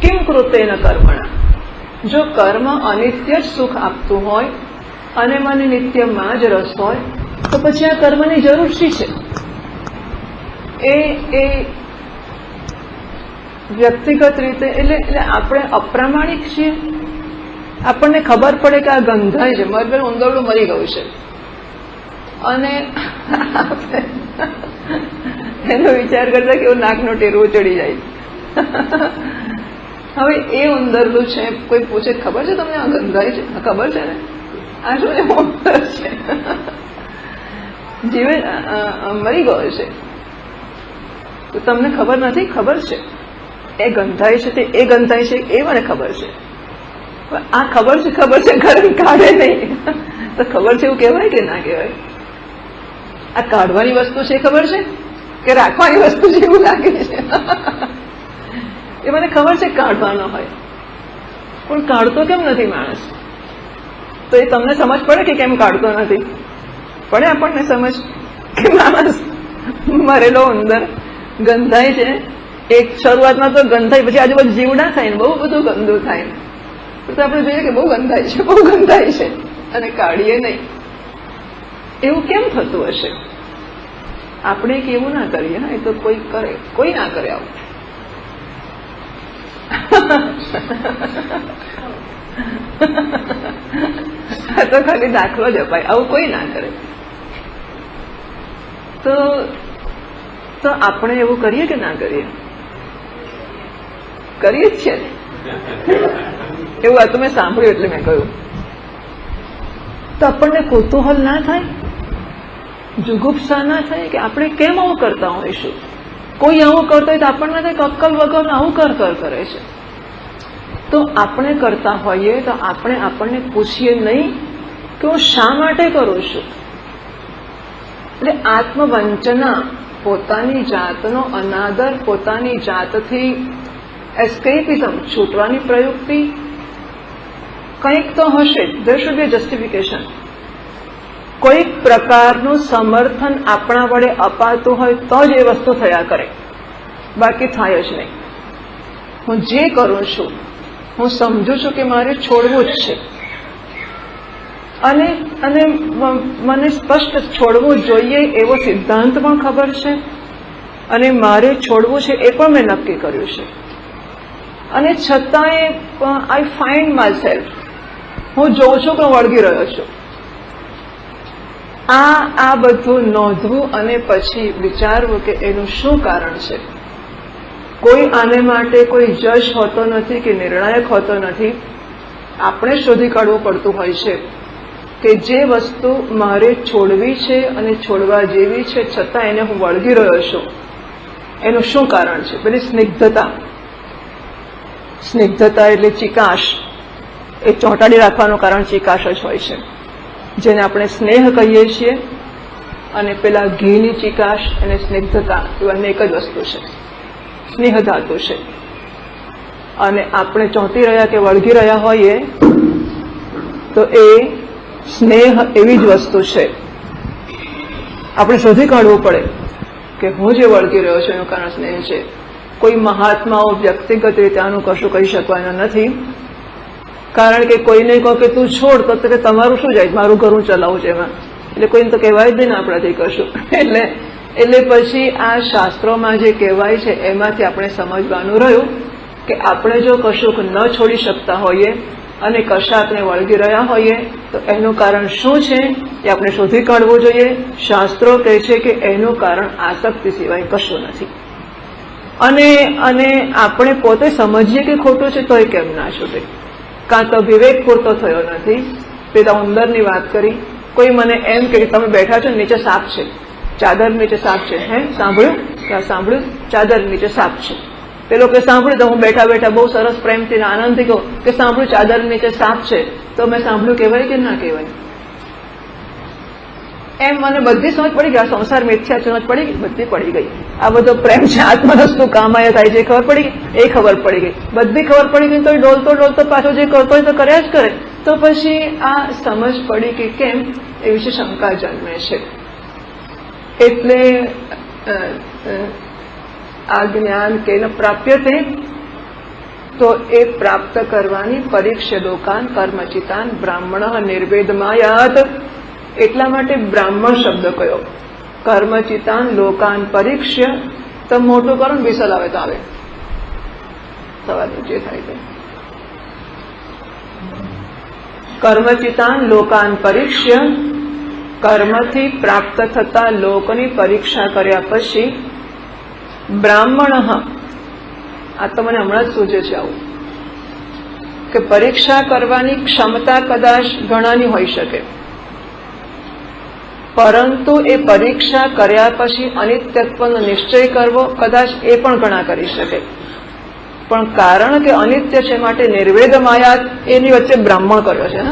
કિમ કૃતેન કર્મણા. જો કર્મ અનિત્ય જ સુખ આપતું હોય અને મને નિત્યમાં જ રસ હોય તો પછી આ કર્મની જરૂર શી છે? એ વ્યક્તિગત રીતે એટલે આપણે અપ્રામાણિક છીએ. આપણને ખબર પડે કે આ ગંધાય છે, મારે પેલું ઉંદરડું મરી ગયું છે, અને એનો વિચાર કરતા કે નાકનો ટેરવો ચડી જાય. હવે એ ઉંદરડું છે, કોઈ પૂછે ખબર છે તમને આ ગંધાય છે? ખબર છે ને, આ શું ઉંદર છે, જીવે મરી ગયો છે, તો તમને ખબર નથી? ખબર છે એ ગંધાય છે, તે એ ગંધાય છે એ મને ખબર છે. આ ખબર છે ઘર કાઢે નહીં તો ખબર છે એવું કહેવાય કે ના કહેવાય? આ કાઢવાની વસ્તુ છે ખબર છે કે રાખવાની વસ્તુ છે એવું લાગે છે? એ મને ખબર છે કાઢવાનો હોય, પણ કાઢતો કેમ નથી માણસ? તો એ તમને સમજ પડે કે કેમ કાઢતો નથી? પડે આપણને સમજ કે માણસ મરેલો ઉંદર ગંધાય છે. એક શરૂઆતમાં તો ગંધાય, પછી આજુબાજુ જીવડા થાય ને બહુ બધું ગંદુ થાય, તો આપણે જોઈએ કે બહુ ગંધાય છે અને કાઢીએ નહીં. એવું કેમ થતું હશે? આપણે કેવું ના કરીએ. હા, એ તો કોઈ કરે, કોઈ ના કરે આવું. આ તો ખાલી દાખલો જ અપાય, આવું કોઈ ના કરે. તો આપણે એવું કરીએ કે ના કરીએ? કરીએ જ છે ને. એવું આ તો મેં સાંભળ્યું એટલે મેં કહ્યું. તો આપણને કુતૂહલ ના થાય, જુગુપ્સા ના થાય કે આપણે કેમ આવું કરતા હોઈશું? કોઈ આવું કરતા હોય તો આપણને થાય કે અક્કલ વગર આવું કરે છે. તો આપણે કરતા હોઈએ તો આપણે આપણને પૂછીએ નહીં કે હું શા માટે કરું છું? એટલે આત્મવંચના, પોતાની જાતનો અનાદર, પોતાની જાતથી એસ્કેપિઝમ, છૂટવાની પ્રયુક્તિ કંઈક તો હશે. There should be justification. કોઈક પ્રકારનું સમર્થન આપણા વડે અપાતું હોય તો જ એ વસ્તુ થયા કરે, બાકી થાય જ નહીં. હું જે કરું છું, હું સમજુ છું કે મારે છોડવું જ છે, અને મને સ્પષ્ટ છોડવું જોઈએ એવો સિદ્ધાંત પણ ખબર છે, અને મારે છોડવું છે એ પણ મેં નક્કી કર્યું છે. અને છતાંય આઈ ફાઇન્ડ માય સેલ્ફ, હું જોઉં છું કે વળગી રહ્યો છું. આ બધું નોંધવું અને પછી વિચારવું કે એનું શું કારણ છે. કોઈ આને માટે કોઈ જજ હોતો નથી કે નિર્ણાયક હોતો નથી. આપણે શોધી કાઢવું પડતું હોય છે કે જે વસ્તુ મારે છોડવી છે અને છોડવા જેવી છે, છતાં એને હું વળગી રહ્યો છું, એનું શું કારણ છે. પેલી સ્નિગ્ધતા, સ્નિગ્ધતા એટલે ચિકાશ, એ ચોંટાડી રાખવાનું કારણ ચિકાશ જ હોય છે, જેને આપણે સ્નેહ કહીએ છીએ. અને પેલા ઘીની ચિકાશ અને સ્નિગ્ધતા એ બંને એક જ વસ્તુ છે, સ્નેહ ધાતુ છે. અને આપણે ચોંટી રહ્યા કે વળગી રહ્યા હોઈએ તો એ સ્નેહ એવી જ વસ્તુ છે. આપણે શોધી કાઢવું પડે કે હું જે વળગી રહ્યો છું એનું કારણ સ્નેહ છે. કોઈ મહાત્માઓ વ્યક્તિગત રીતે આનું કશું કહી શકવાના નથી, કારણ કે કોઈને કહો કે તું છોડ તો કે તમારું શું જાય, મારું ઘર હું ચલાવું છે એમાં, એટલે કોઈને તો કહેવાય જ નહીં ને આપણાથી કશું. એટલે પછી આ શાસ્ત્રોમાં જે કહેવાય છે એમાંથી આપણે સમજવાનું રહ્યું કે આપણે જો કશુંક ન છોડી શકતા હોઈએ અને કશાકને વળગી રહ્યા હોઈએ તો એનું કારણ શું છે એ આપણે શોધી કાઢવું જોઈએ. શાસ્ત્રો કહે છે કે એનું કારણ આસક્તિ સિવાય કશું નથી. અને આપણે પોતે સમજીએ કે ખોટું છે તો એ કેમ ના છૂટે. કાં તો વિવેક પૂરતો થયો નથી. પેલા ઉંદરની વાત કરી, કોઈ મને એમ કે તમે બેઠા છો નીચે સાપ છે, ચાદર નીચે સાપ છે, હે સાંભળ્યું, ચાદર નીચે સાપ છે. પેલો કે સાંભળ્યું, તો હું બેઠા બેઠા બહુ સરસ પ્રેમથી આનંદથી કહું કે સાંભળ્યું, ચાદર નીચે સાપ છે, તો મેં સાંભળ્યું કહેવાય કે ના કહેવાય? એમ મને બધી સમજ પડી ગઈ. આ સંસાર મિથ્યા સમજ પડી ગઈ, બધી પડી ગઈ. આ બધો પ્રેમ છે, આત્મવસ્તુ કામાય થાય છે, ખબર પડી ગઈ, એ ખબર પડી ગઈ, બધી ખબર પડી ગઈ. તો ડોલતો પાછો જે કરતો હોય તો કર્યા જ કરે. તો પછી આ સમજ પડી કે કેમ એ વિશે શંકા જન્મે છે. એટલે આ જ્ઞાન કેન પ્રાપ્યતે, તો એ પ્રાપ્ત કરવાની પરીક્ષા લોકાન કર્મચિતાન બ્રાહ્મણ નિર્વેદમાયાત. એટલા માટે બ્રાહ્મણ શબ્દ કયો. કર્મચિતાન લોકાન પરીક્ષ્ય, તો મોટું કરો ને વિસલ આવે તો આવે, સવારે જે થાય તે. કર્મચિતાન લોકાન પરીક્ષ્ય, કર્મથી પ્રાપ્ત થતા લોકની પરીક્ષા કર્યા પછી બ્રાહ્મણ, આ તો મને હમણાં જ સૂચે છે આવું કે પરીક્ષા કરવાની ક્ષમતા કદાચ ઘણાની હોઈ શકે, પરંતુ એ પરીક્ષા કર્યા પછી અનિત્યત્વનો નિશ્ચય કરવો કદાચ એ પણ ઘણા કરી શકે. પણ કારણ કે અનિત્ય છે માટે નિર્વેદ માયા એની વચ્ચે બ્રાહ્મણ કર્યો છે.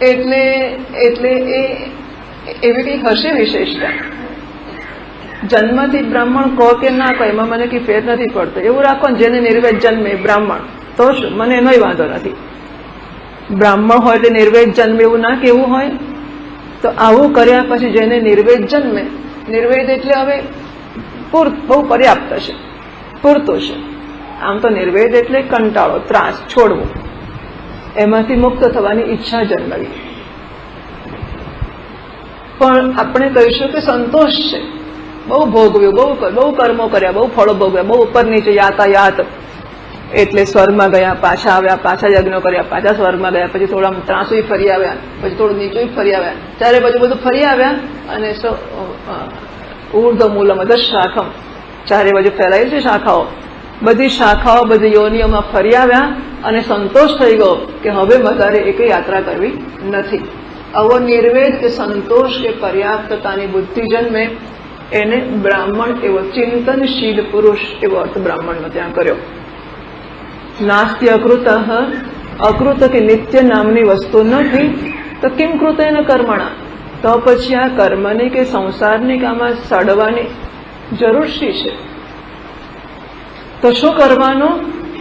એટલે એ એવી કઈ હશે વિશેષતા. જન્મથી બ્રાહ્મણ કહો કે ના કહો એમાં મને કઈ ફેર નથી પડતો. એવું રાખો ને જેને નિર્વેદ જન્મે બ્રાહ્મણ, તો શું, મને એનોય વાંધો નથી. બ્રાહ્મણ હોય એટલે નિર્વેદ જન્મે એવું ના કેવું હોય. તો આવું કર્યા પછી જેને નિર્વેદ જન્મે, નિર્વેદ એટલે હવે બહુ પર્યાપ્ત છે, પૂરતું છે. આમ તો નિર્વેદ એટલે કંટાળો, ત્રાસ, છોડવું, એમાંથી મુક્ત થવાની ઈચ્છા જન્મવી. પણ આપણે કહીશું કે સંતોષ છે, બહુ ભોગવ્યું, બહુ કર્મો કર્યા, બહુ ફળો ભોગવ્યા, બહુ ઉપર નીચે યાતાયાત. એટલે સ્વર્ગમાં ગયા, પાછા આવ્યા, પાછા યજ્ઞો કર્યા, પાછા સ્વર્ગમાં ગયા, પછી થોડા ત્રાસુય ફરી આવ્યા, પછી થોડું નીચું ફરી આવ્યા, ત્યારે પછી બધું ફરી આવ્યા. અને ઉર્ધ મૂલમ અધ શાખમ, ચારે બાજુ ફેલાયેલી છે શાખાઓ, બધી શાખાઓ બધી યોનિઓમાં ફરી આવ્યા અને સંતોષ થઈ ગયો કે હવે વધારે એક યાત્રા કરવી નથી. આવો નિર્વેદ કે સંતોષ કે પર્યાપ્તતાની બુદ્ધિ જન્મે એને બ્રાહ્મણ એવો ચિંતનશીલ પુરુષ એવો અર્થ બ્રાહ્મણનો ત્યાં કર્યો. નાસ્તિ અકૃત, અકૃત કે નિત્ય નામની વસ્તુ નથી, તો કિમ કૃત એને કર્મણા, તો પછી આ કર્મની કે સંસારની કે આમાં સડવાની જરૂર શી છે? તો શું કરવાનું?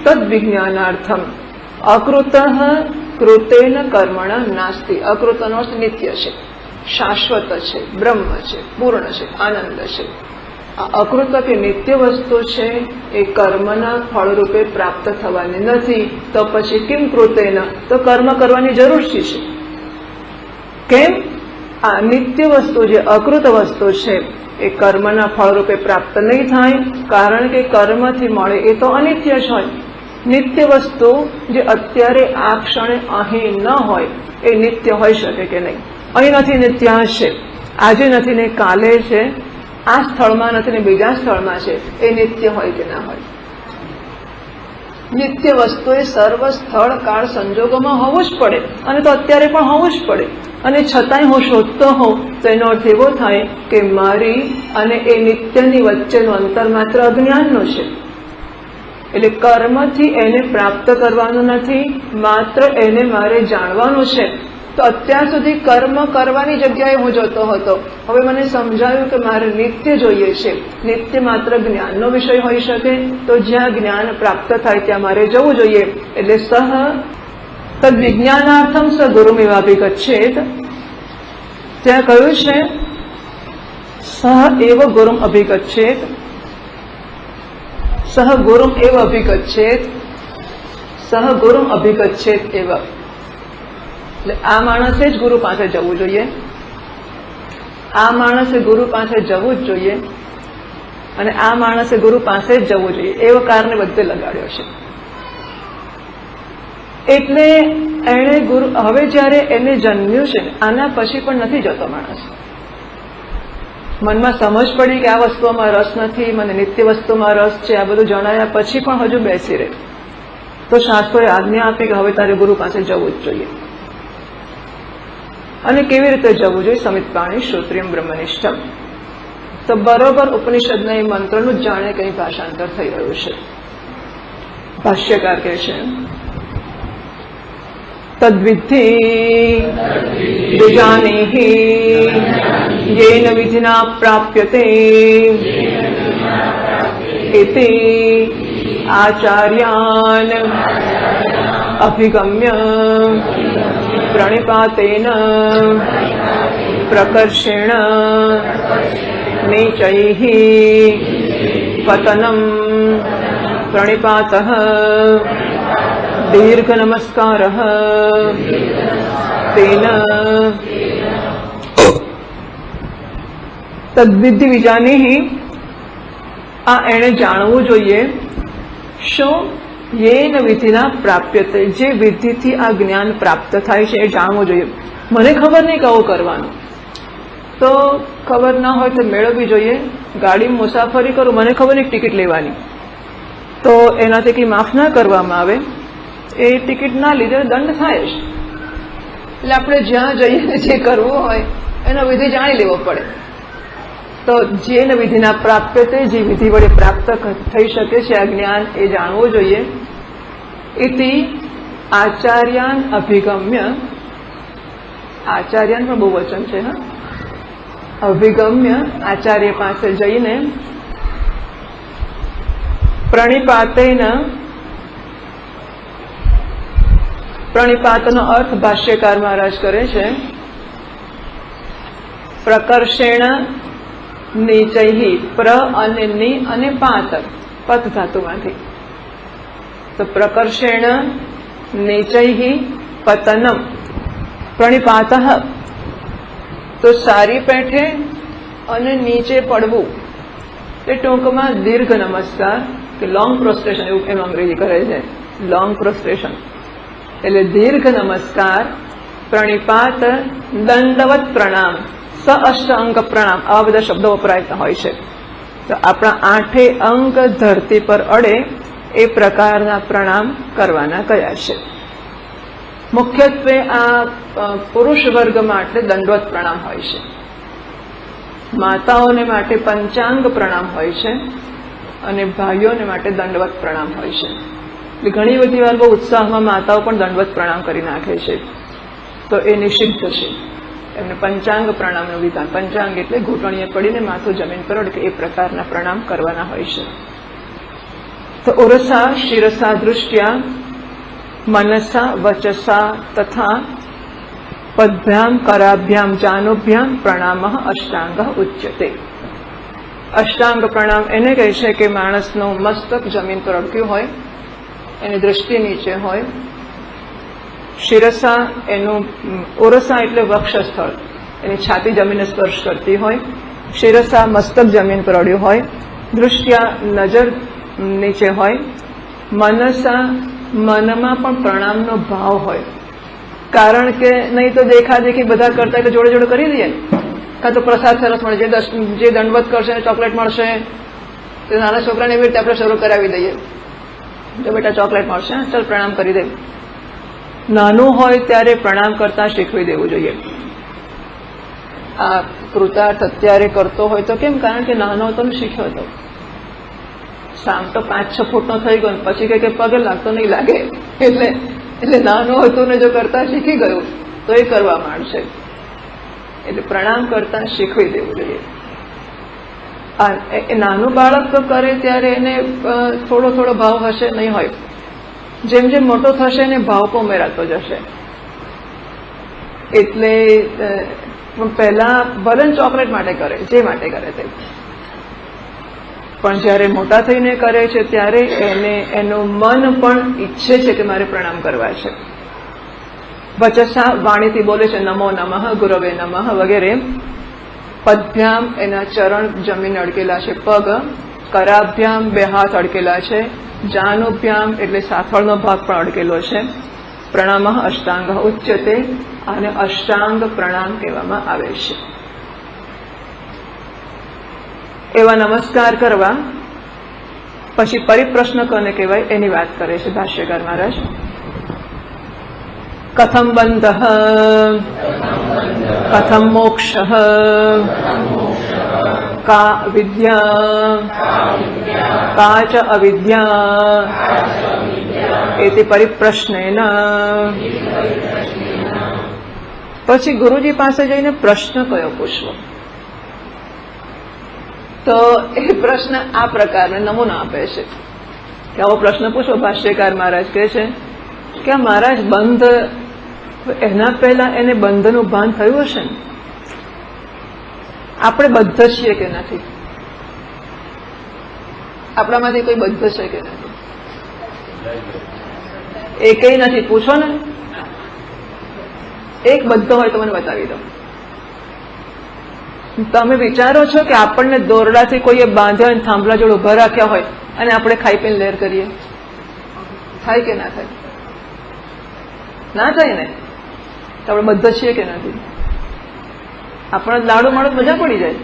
તદ વિજ્ઞાનાર્થમ અકૃત કૃતેન કર્મણ નાસ્તિ. અકૃતનો અર્થ નિત્ય છે, શાશ્વત છે, બ્રહ્મ છે, પૂર્ણ છે, આનંદ છે. આ અકૃત કે નિત્ય વસ્તુ છે એ કર્મના ફળરૂપે પ્રાપ્ત થવાની નથી. તો પછી કિમ કૃતેન, તો કર્મ કરવાની જરૂર શી છે? કેમ? આ નિત્ય વસ્તુ જે અકૃત વસ્તુ છે એ કર્મના ફળરૂપે પ્રાપ્ત નહીં થાય, કારણ કે કર્મથી મળે એ તો અનિત્ય જ હોય. નિત્ય વસ્તુ જે અત્યારે આ ક્ષણે અહીં ન હોય એ નિત્ય હોઈ શકે કે નહીં? અહીં નથી ને ત્યાં છે, આજે નથી ને કાલે છે, આ સ્થળમાં નથી ને બીજા સ્થળમાં છે, એ નિત્ય હોય કે ના હોય? નિત્ય વસ્તુ એ સર્વ સ્થળ કાળ સંજોગોમાં હોવું જ પડે, અને તો અત્યારે પણ હોવું જ પડે. અને છતાંય હું શોધતો હોઉં તો એનો અર્થ એવો થાય કે મારી અને એ નિત્યની વચ્ચેનું અંતર માત્ર અજ્ઞાનનું છે. એટલે કર્મથી એને પ્રાપ્ત કરવાનું નથી, માત્ર એને મારે જાણવાનું છે. તો અત્યાર સુધી કર્મ કરવાની જગ્યાએ હું જતો હતો, હવે મને સમજાયું કે મારે નિત્ય જોઈએ છે. નિત્ય માત્ર જ્ઞાનનો વિષય હોઈ શકે, તો જ્યાં જ્ઞાન પ્રાપ્ત થાય ત્યાં મારે જવું જોઈએ. એટલે સહ તદ વિજ્ઞાનાર્થમ સ ગુરુમેવાભિગચ્છેત. ત્યાં કહ્યું છે સહ એવ ગુરુમ અભિગચ્છેત, સહ ગુરુમ એવ અભિગચ્છેત, સહ ગુરુમ અભિગચ્છેત એવ. એટલે આ માણસે જ ગુરુ પાસે જવું જોઈએ, આ માણસે ગુરુ પાસે જવું જ જોઈએ, અને આ માણસે ગુરુ પાસે જ જવું જોઈએ. એવો કારને બધે લગાડ્યો છે. એટલે એણે ગુરુ, હવે જયારે એને જન્મ્યું છે આના પછી પણ નથી જતો માણસ. મનમાં સમજ પડી કે આ વસ્તુમાં રસ નથી, મને નિત્ય વસ્તુમાં રસ છે, આ બધું જણાયા પછી પણ હજુ બેસી રહે, તો શાસ્ત્રોએ આજ્ઞા આપી કે હવે તારે ગુરુ પાસે જવું જ જોઈએ. અને કેવી રીતે જવું જોઈએ? સમિતપાણી શ્રોત્રિયમ બ્રહ્મનિષ્ઠમ. તો બરોબર ઉપનિષદના એ મંત્રનું જ જાણે કઈ ભાષાંતર થઈ રહ્યું છે. ભાષ્યકાર કહે છે તદ્વિદ્ધિ વિજાનેહિ યેન વિધિના પ્રાપ્યતે ઇતિ આચાર્યાન અભિગમ્ય પ્રણિપાતેન પ્રકર્ષેણ નીચૈઃ પતનમ પ્રણિપાતઃ દીર્ઘ નમસ્કારઃ તેન તદ્વિધિ વિજાનેહિ. આ એણે જાણવું જોઈએ. શું? યેન વિધિના પ્રાપ્યતે, જે વિધિથી આ જ્ઞાન પ્રાપ્ત થાય છે એ જાણવું જોઈએ. મને ખબર નહીં કેવું કરવાનું, તો ખબર ના હોય તો મેળવવી જોઈએ. ગાડીમાં મુસાફરી કરું, મને ખબર નહીં ટિકિટ લેવાની, તો એનાથી કંઈ માફ ના કરવામાં આવે, એ ટિકિટ ના લીધે દંડ થાય જ. એટલે આપણે જ્યાં જઈએ જે કરવું હોય એનો વિધિ જાણી લેવો પડે. તો જેન વિધિના પ્રાપ્યતે, જે વિધિ વડે પ્રાપ્ત થઈ શકે છે આ જ્ઞાન, એ જાણવું જોઈએ. ઇતિ આચાર્યાન અભિગમ્ય. આચાર્યાન પણ બહુ વચન છે. હા, અભિગમ્ય, આચાર્ય પાસે જઈને પ્રણિપાતેન. પ્રણિપાતનો અર્થ ભાષ્યકાર મહારાજ કરે છે પ્રકર્ષેણ નીચૈહિ. પ્ર અને ની અને પાત, પત ધાતુમાંથી. તો પ્રકર્ષેણ નીચૈહિ પતનમ પ્રણિપાતઃ. તો સારી પેઠે અને નીચે પડવું, એ ટૂંકમાં દીર્ઘ નમસ્કાર કે લોંગ પ્રોસ્ટ્રેશન, એવું એમ અંગ્રેજી કરે છે, લોંગ પ્રોસ્ટ્રેશન. એટલે દીર્ઘ નમસ્કાર, પ્રણિપાત, દંડવત પ્રણામ, સ અષ્ટ અંગ પ્રણામ, આવા બધા શબ્દો વપરાયતા હોય છે. તો આપણા 8 અંગ ધરતી પર અડે એ પ્રકારના પ્રણામ કરવાના કયા છે. મુખ્યત્વે આ પુરુષ વર્ગ માટે દંડવત પ્રણામ હોય છે, માતાઓને માટે પંચાંગ પ્રણામ હોય છે, અને ભાઈઓને માટે દંડવત પ્રણામ હોય છે. એટલે ઘણી બધી વાર બહુ ઉત્સાહમાં માતાઓ પણ દંડવત પ્રણામ કરી નાખે છે, તો એ નિષિદ્ધ છે. એમને પંચાંગ પ્રણામનું વિધાન. પંચાંગ એટલે ઘૂંટણીએ પડીને માથું જમીન પર અડકે એ પ્રકારના પ્રણામ કરવાના હોય છે. તો ઉરસા શિરસા દૃષ્ટ્યા મનસા વચસા તથા પદભ્યામ કરાભ્યામ જાનુભ્યામ પ્રણામ અષ્ટાંગ ઉચ્યતે. અષ્ટાંગ પ્રણામ એને કહે છે કે માણસનું મસ્તક જમીન પર અડક્યું હોય, એની દૃષ્ટિ નીચે હોય. શિરસા એનું ઉરસા એટલે વક્ષસ્થળ, એની છાતી જમીનને સ્પર્શ કરતી હોય. શિરસા મસ્તક જમીન પર અડ્યું હોય. દૃષ્ટ્યા નજર નીચે હોય. મનસા મનમાં પણ પ્રણામનો ભાવ હોય, કારણ કે નહીં તો દેખાદેખી બધા કરતા એટલે જોડે જોડે કરી દઈએ. કાં તો પ્રસાદ સરસ મળે, જે દંડવત કરશે ચોકલેટ મળશે, તો નાના છોકરાને એવી રીતે આપણે શરૂ કરાવી દઈએ, જો બેટા ચોકલેટ મળશે, ચાલ પ્રણામ કરી દે. નાનું હોય ત્યારે પ્રણામ કરતા શીખવી દેવું જોઈએ. આ કૃતાર્થ અત્યારે કરતો હોય તો કેમ? કારણ કે નાનો હતો ને શીખ્યો હતો. સામ તો 5-6 ફૂટનો થઈ ગયો, પછી કઈ પગે લાગતો નહીં લાગે, એટલે નાનો હતો ને જો કરતા શીખી ગયું તો એ કરવા માંડશે. એટલે પ્રણામ કરતા શીખવી દેવું જોઈએ. નાનું બાળક તો કરે ત્યારે એને થોડો થોડો ભાવ હશે, નહીં હોય. જેમ જેમ મોટો થશે એને ભાવ પણ ઉમેરાતો જશે. એટલે પહેલા ભલે ચોકલેટ માટે કરે, જે માટે કરે તે, પણ જયારે મોટા થઈને કરે છે ત્યારે એનું મન પણ ઈચ્છે છે કે મારે પ્રણામ કરવા છે. વચસા વાણીથી બોલે છે નમો નમઃ ગુરવે નમઃ વગેરે. પદભ્યામ એના ચરણ જમીન અડકેલા છે, પગ. કરાભ્યામ 2 હાથ અડકેલા છે. જાનુભ્યામ એટલે સાથળનો ભાગ પણ અડકેલો છે. પ્રણામ અષ્ટાંગ ઉચ્યતે, અને અષ્ટાંગ પ્રણામ કહેવામાં આવે છે. એવા નમસ્કાર કરવા પછી પરિપ્રશ્ન કોને કહેવાય એની વાત કરે છે ભાષ્યકાર મહારાજ. કથમ બંધ કથમ મોક્ષ કા વિદ્યા કા ચ અવિદ્યા એતિ પરિપ્રશ્નેન. પછી ગુરુજી પાસે જઈને પ્રશ્ન કયો પૂછવો? તો એ પ્રશ્ન આ પ્રકારનો નમૂનો આપે છે કે આવો પ્રશ્ન પૂછો. ભાષ્યકાર મહારાજ કહે છે કે મહારાજ બંધ, એના પહેલા એને બંધનું ભાન થયું હશે ને? આપણે બદ્ધ છીએ કે નથી? આપણામાંથી કોઈ બદ્ધ છે કે નથી? એકેય નથી. પૂછો ને, એક બદ્ધ હોય તો મને બતાવી દો. તમે વિચારો છો કે આપણને દોરડાથી કોઈએ બાંધ્યા હોય, થાંભલા જોડે ઉભા રાખ્યા હોય અને આપણે ખાઈ પીને લહેર કરીએ? થાય કે ના થાય? ના થાય ને? તો આપણે બધા છીએ કે નથી? આપણને લાડુ મળે તો મજા પડી જાય.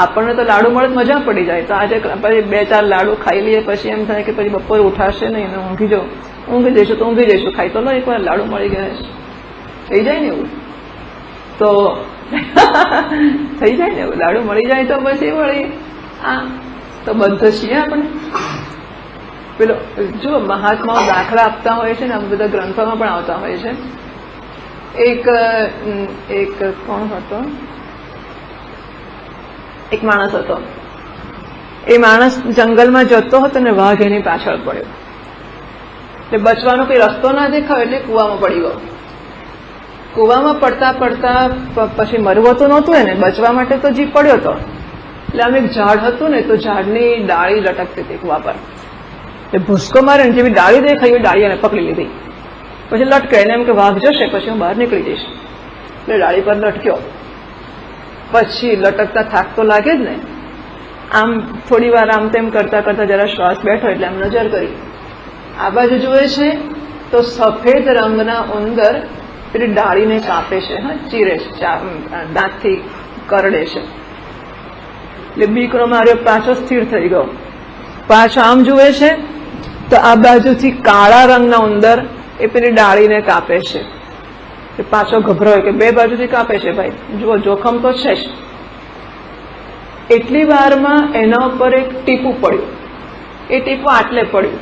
આપણને તો લાડુ મળે તો મજા પડી જાય. તો આજે પછી 2-4 લાડુ ખાઈ લઈએ, પછી એમ થાય કે પછી બપોરે ઉઠાશે નહીં ને ઊંઘી જઈશું તો ઊંઘી જઈશું. ખાઈ તો લો, એકવાર લાડુ મળી ગયા થઈ જાય ને એવું. તો થઈ જાય ને એવું, લાડુ મળી જાય તો પછી વળી આ તો બધું છીએ આપણે. પેલો જો મહાત્માઓ દાખલા આપતા હોય છે ને, આમ બધા ગ્રંથોમાં પણ આવતા હોય છે. એક કોણ હતો? એક માણસ હતો. એ માણસ જંગલમાં જતો હતો ને વાઘ એની પાછળ પડ્યો. એટલે બચવાનો કોઈ રસ્તો ના દેખાયો એટલે કૂવામાં પડી ગયો. કૂવામાં પડતા પડતા પછી મરવો તો નહોતું એને, બચવા માટે તો જીવ પડ્યો હતો. એટલે આમ એક ઝાડ હતું ને, તો ઝાડની ડાળી લટકતી હતી કૂવા પર. એટલે ભૂસકો મારે ને જેવી ડાળી દેખાઈ એવી ડાળી એને પકડી લીધી. પછી લટકે એને એમ કે વાઘ જશે પછી હું બહાર નીકળી જઈશ. એટલે ડાળી પર લટક્યો. પછી લટકતા થાક તો લાગે જ ને. આમ થોડી વાર આમ તેમ કરતા કરતા જરા શ્વાસ બેઠો એટલે આમ નજર કરી. આ બાજુ જુએ છે તો સફેદ રંગના ઉંદર પેલી ડાળીને કાપે છે, ચીરે છે, દાંતથી કરડે છે. એટલે બીકનો માર્યો પાછો સ્થિર થઈ ગયો. પાછો આમ જુએ છે તો આ બાજુથી કાળા રંગના ઉંદર એ પેલી ડાળીને કાપે છે. એ પાછો ગભરાયો કે 2 બાજુથી કાપે છે ભાઈ, જુઓ જોખમ તો છે જ. એટલી વારમાં એના ઉપર એક ટીપું પડ્યું. એ ટીપું આટલે પડ્યું.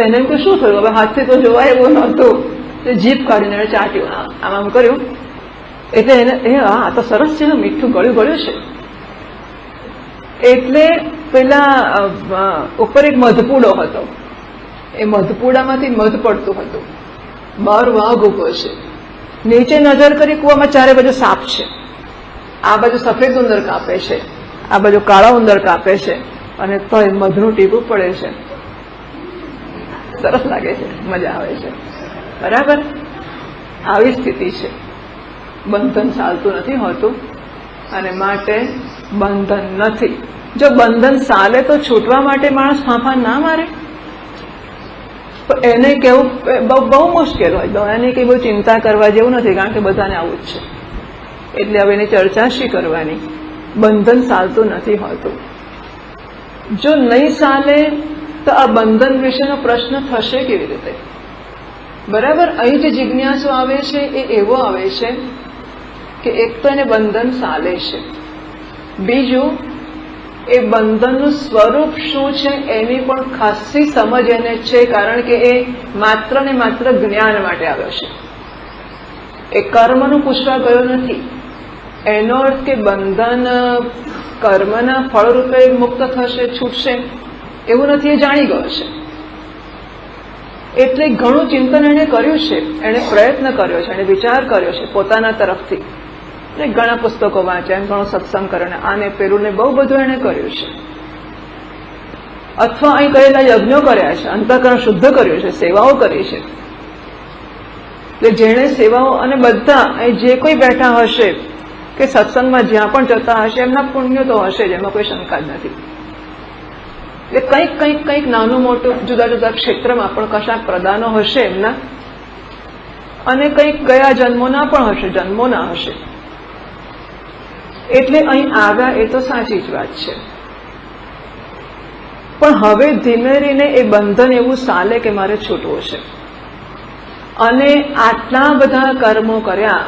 એને એમ કે શું થયું? હવે હાથથી તો જોવાય એવું નહોતું. જીભ કાઢીને ચાટ્યું, આમ આમ કર્યું. એટલે એને આ તો સરસ છે, મીઠું ગળ્યું ગળ્યું છે. એટલે પેલા ઉપર એક મધપૂડો હતો, એ મધપૂડામાંથી મધ પડતું હતું. બહાર વાઘ ઉભો છે, નીચે નજર કરી કૂવામાં ચારે બાજુ સાપ છે. આ બાજુ સફેદ ઉંદર કાપે છે, આ બાજુ કાળા ઉંદર કાપે છે, અને તો એ મધનું ટીપું પડે છે. સરસ લાગે છે, મજા આવે છે. બરાબર, આવી સ્થિતિ છે. બંધન ચાલતું નથી હોતું, અને માટે બંધન નથી. જો બંધન ચાલે તો છૂટવા માટે માણસ ફાંફા ના મારે? એને કેવું બહુ મુશ્કેલ હોય. એને કઈ બહુ ચિંતા કરવા જેવું નથી, કારણ કે બધાને આવું જ છે. એટલે હવે એની ચર્ચા શી કરવાની? બંધન ચાલતું નથી હોતું. જો નહીં ચાલે તો આ બંધન વિશેનો પ્રશ્ન થશે કેવી રીતે? બરાબર, અહીં જે જિજ્ઞાસો આવે છે એ એવો આવે છે કે એક તો એને બંધન ચાલે છે, બીજું એ બંધનનું સ્વરૂપ શું છે એની પણ ખાસી સમજ એને છે, કારણ કે એ માત્ર ને માત્ર જ્ઞાન માટે આવ્યો છે. એ કર્મનું પૂછવા ગયો નથી. એનો અર્થ કે બંધન કર્મના ફળરૂપે મુક્ત થશે, છૂટશે એવું નથી, એ જાણી ગયો છે. એટલે ઘણું ચિંતન એણે કર્યું છે, એણે પ્રયત્ન કર્યો છે, એણે વિચાર કર્યો છે પોતાના તરફથી. ઘણા પુસ્તકો વાંચ્યા, ઘણો સત્સંગ કર્યો, આને પેલું ને બહુ બધું એણે કર્યું છે. અથવા અહીં કરેલા યજ્ઞો કર્યા છે, અંતઃકરણ શુદ્ધ કર્યું છે, સેવાઓ કરી છે. એટલે જેણે સેવાઓ, અને બધા અહીં જે કોઈ બેઠા હશે કે સત્સંગમાં જ્યાં પણ જતા હશે એમના પુણ્યો તો હશે જ, એમાં કોઈ શંકા જ નથી. એટલે કંઈક નાનું મોટું જુદા જુદા ક્ષેત્રમાં પણ કશાક પ્રદાનો હશે એમના, અને કંઈક ગયા જન્મોના પણ હશે, જન્મોના હશે. એટલે અહીં આવ્યા એ તો સાચી જ વાત છે. પણ હવે ધીમે રહીને એ બંધન એવું ચાલે કે મારે છૂટવું છે. અને આટલા બધા કર્મો કર્યા.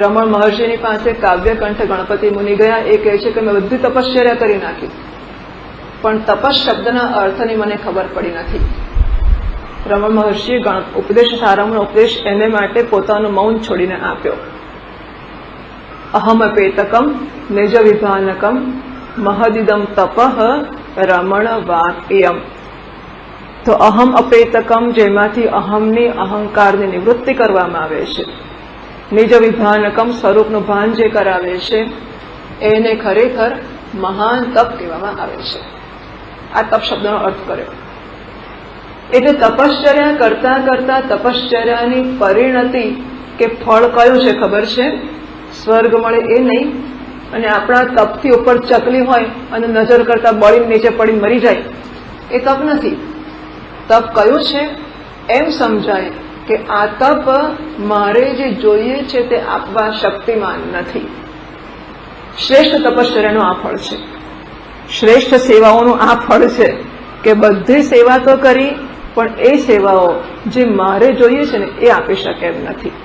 રમણ મહર્ષિની પાસે કાવ્યકંઠ ગણપતિ મુનિ ગયા, એ કહે છે કે મેં બધી તપશ્ચર્યા કરી નાખી, પણ તપસ શબ્દના અર્થની મને ખબર પડી નથી. રમણ મહર્ષિએ ઉપદેશ સારામનો ઉપદેશ એને માટે પોતાનું મૌન છોડીને આપ્યો. અહમ અપેતકમ નિજ વિભાનકમ મહદિદમ તપઃ રમણ વાક્યમ. તો અહમ અપેતકમ, જેમાંથી અહમની, અહંકારની નિવૃત્તિ કરવામાં આવે છે. નિજ વિભાનકમ, સ્વરૂપનું ભાન જે કરાવે છે, એને ખરેખર મહાન તપ કહેવામાં આવે છે. આ તપ શબ્દનો અર્થ કર્યો. એટલે તપશ્ચર્યા કરતા કરતા તપશ્ચર્યાની પરિણતિ કે ફળ કયું છે ખબર છે? સ્વર્ગ મળે એ નહીં, અને આપણા તપથી ઉપર ચકલી હોય અને નજર કરતા બળીને નીચે પડીને મરી જાય, એ તપ નથી. તપ કયું છે એમ સમજાય કે આ તપ મારે જે જોઈએ છે તે આપવા શક્તિમાન નથી. શ્રેષ્ઠ તપશ્ચર્યાનું આ ફળ છે, શ્રેષ્ઠ સેવાઓનું આ ફળ છે કે બધી સેવા તો કરી, પણ એ સેવાઓ જે મારે જોઈએ છે ને એ આપી શકે એમ નથી.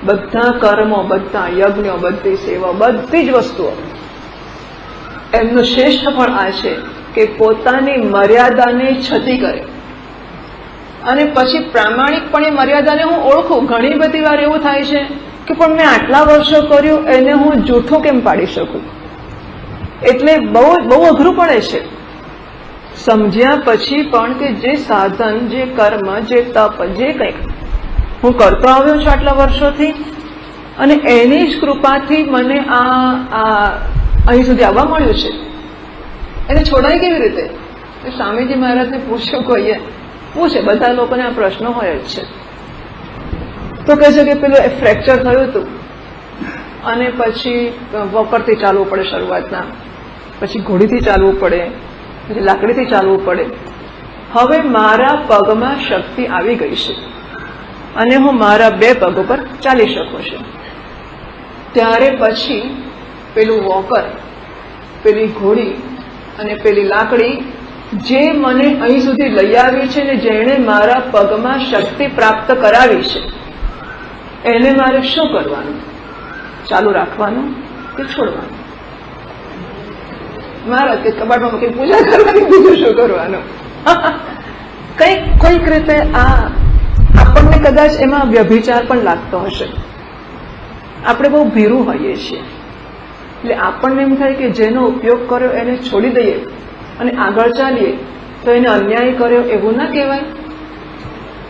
બધા કર્મો, બધા યજ્ઞો, બધી સેવાઓ, બધી જ વસ્તુઓ, એમનું શ્રેષ્ઠ ફળ આ છે કે પોતાની મર્યાદાને છતી કરે, અને પછી પ્રામાણિકપણે મર્યાદાને હું ઓળખું. ઘણી બધી વાર એવું થાય છે કે પણ મેં આટલા વર્ષો કર્યું, એને હું જૂઠું કેમ પાડી શકું? એટલે બહુ અઘરું પડે છે. સમજ્યા પછી પણ કે જે સાધન, જે કર્મ, જે તપ, જે કંઈક હું કરતો આવ્યો છું આટલા વર્ષોથી, અને એની જ કૃપાથી મને અહીં સુધી આવવા મળ્યું છે, એને છોડાય કેવી રીતે? સ્વામીજી મહારાજને પૂછ્યું, કોઈએ પૂછે, બધા લોકોને આ પ્રશ્નો હોય જ છે. તો કહે છે કે પેલું ફ્રેક્ચર થયું હતું, અને પછી વોકરથી ચાલવું પડે શરૂઆતના, પછી ઘોડીથી ચાલવું પડે, પછી લાકડીથી ચાલવું પડે. હવે મારા પગમાં શક્તિ આવી ગઈ છે અને હું મારા બે પગ ઉપર ચાલી શકું છું. ત્યારે પછી પેલું વોકર, પેલી ઘોડી અને પેલી લાકડી જે મને અહીં સુધી લઈ આવી છે ને જેણે મારા પગમાં શક્તિ પ્રાપ્ત કરાવી છે, એને મારે શું કરવાનું? ચાલુ રાખવાનું કે છોડવાનું? મારા કે કબાટમાં મૂકી પૂજા કરવાની, બીજું શું કરવાનું? કોઈક રીતે આ આપણને કદાચ એમાં વ્યભિચાર પણ લાગતો હશે આપણે બહુ ભીરું હોઈએ છીએ, એટલે આપણને એમ થાય કે જેનો ઉપયોગ કર્યો એને છોડી દઈએ અને આગળ ચાલીએ તો એને અન્યાય કર્યો એવું ના કહેવાય.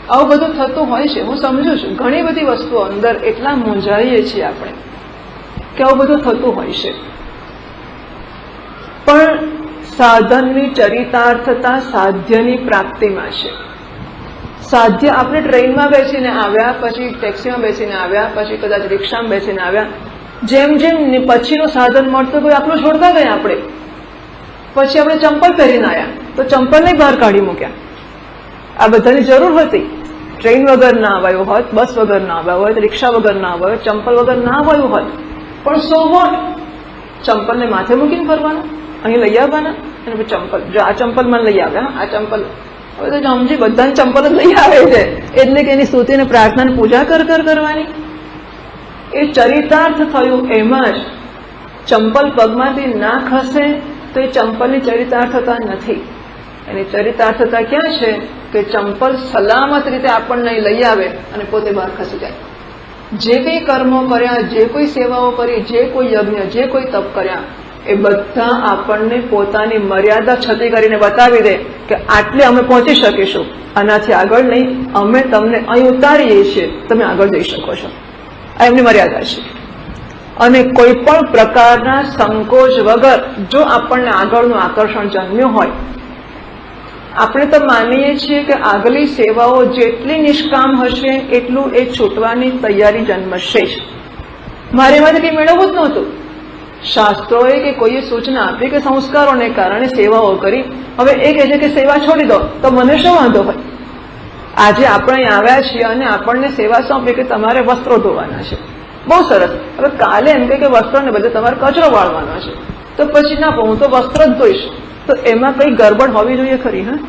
આવું બધું થતું હોય છે, હું સમજુ છું. ઘણી બધી વસ્તુઓ અંદર એટલા મૂંઝાઈએ છીએ આપણે કે આવું બધું થતું હોય છે. પણ સાધનની ચરિતાર્થતા સાધ્યની પ્રાપ્તિમાં છે. સાધ્ય આપણે ટ્રેનમાં બેસીને આવ્યા, પછી ટેક્સીમાં બેસીને આવ્યા, પછી કદાચ રિક્ષામાં બેસીને આવ્યા, જેમ જેમ પછીનું સાધન મળતું ગયું આપણું છોડતા ગયા આપણે. પછી આપણે ચંપલ પહેરીને આવ્યા તો ચંપલને બહાર કાઢી મૂક્યા. આ બધાની જરૂર હતી. ટ્રેન વગર ના આવ્યું હોત, બસ વગર ના આવ્યા હોય, રિક્ષા વગર ના આવ્યા હોય, ચંપલ વગર ના આવ્યું હોત, પણ સો વોટ, ચંપલને માથે મૂકીને ફરવાના, અહીં લઈ આવવાના. અને પછી ચંપલ, જો આ ચંપલ મને લઈ આવ્યા, આ ચંપલ હવે તો સમજી બધાને ચંપલ જ લઈ આવે છે, એટલે કે એની સ્તુતિને પ્રાર્થનાને પૂજા કરવાની. એ ચરિતાર્થ થયું. એમાં જ ચંપલ પગમાંથી ના ખસે તો એ ચંપલની ચરિતાર્થતા નથી. એની ચરિતાર્થતા ક્યાં છે કે ચંપલ સલામત રીતે આપણને લઈ આવે અને પોતે બહાર ખસી જાય. જે કંઈ કર્મો કર્યા, જે કોઈ સેવાઓ કરી, જે કોઈ યજ્ઞ, જે કોઈ તપ કર્યા, એ બધા આપણને પોતાની મર્યાદા છતી કરીને બતાવી દે કે આટલે અમે પહોંચી શકીશું, આનાથી આગળ નહીં. અમે તમને અહીં ઉતારીએ છીએ, તમે આગળ જઈ શકો છો. આ એમની મર્યાદા છે. અને કોઈ પણ પ્રકારના સંકોચ વગર જો આપણને આગળનું આકર્ષણ જન્મ્યું હોય, આપણે તો માનીએ છીએ કે આગલી સેવાઓ જેટલી નિષ્કામ હશે એટલું એ છૂટવાની તૈયારી જન્મશે જ. મારે એમાંથી કંઈ મેળવવું જ નહોતું. શાસ્ત્રોએ કે કોઈએ સૂચના આપી કે સંસ્કારોને કારણે સેવાઓ કરી, હવે એ કહે છે કે સેવા છોડી દો, તો મને શું વાંધો હોય? આજે આપણે અહીં આવ્યા છીએ અને આપણને સેવા સોંપી કે તમારે વસ્ત્રો ધોવાના છે, બહુ સરસ. હવે કાલે એમ કે વસ્ત્રોને બદલે તમારે કચરો વાળવાનો છે, તો પછી ના હું તો વસ્ત્ર જ ધોઈશ, તો એમાં કઈ ગરબડ હોવી જોઈએ ખરી? હા,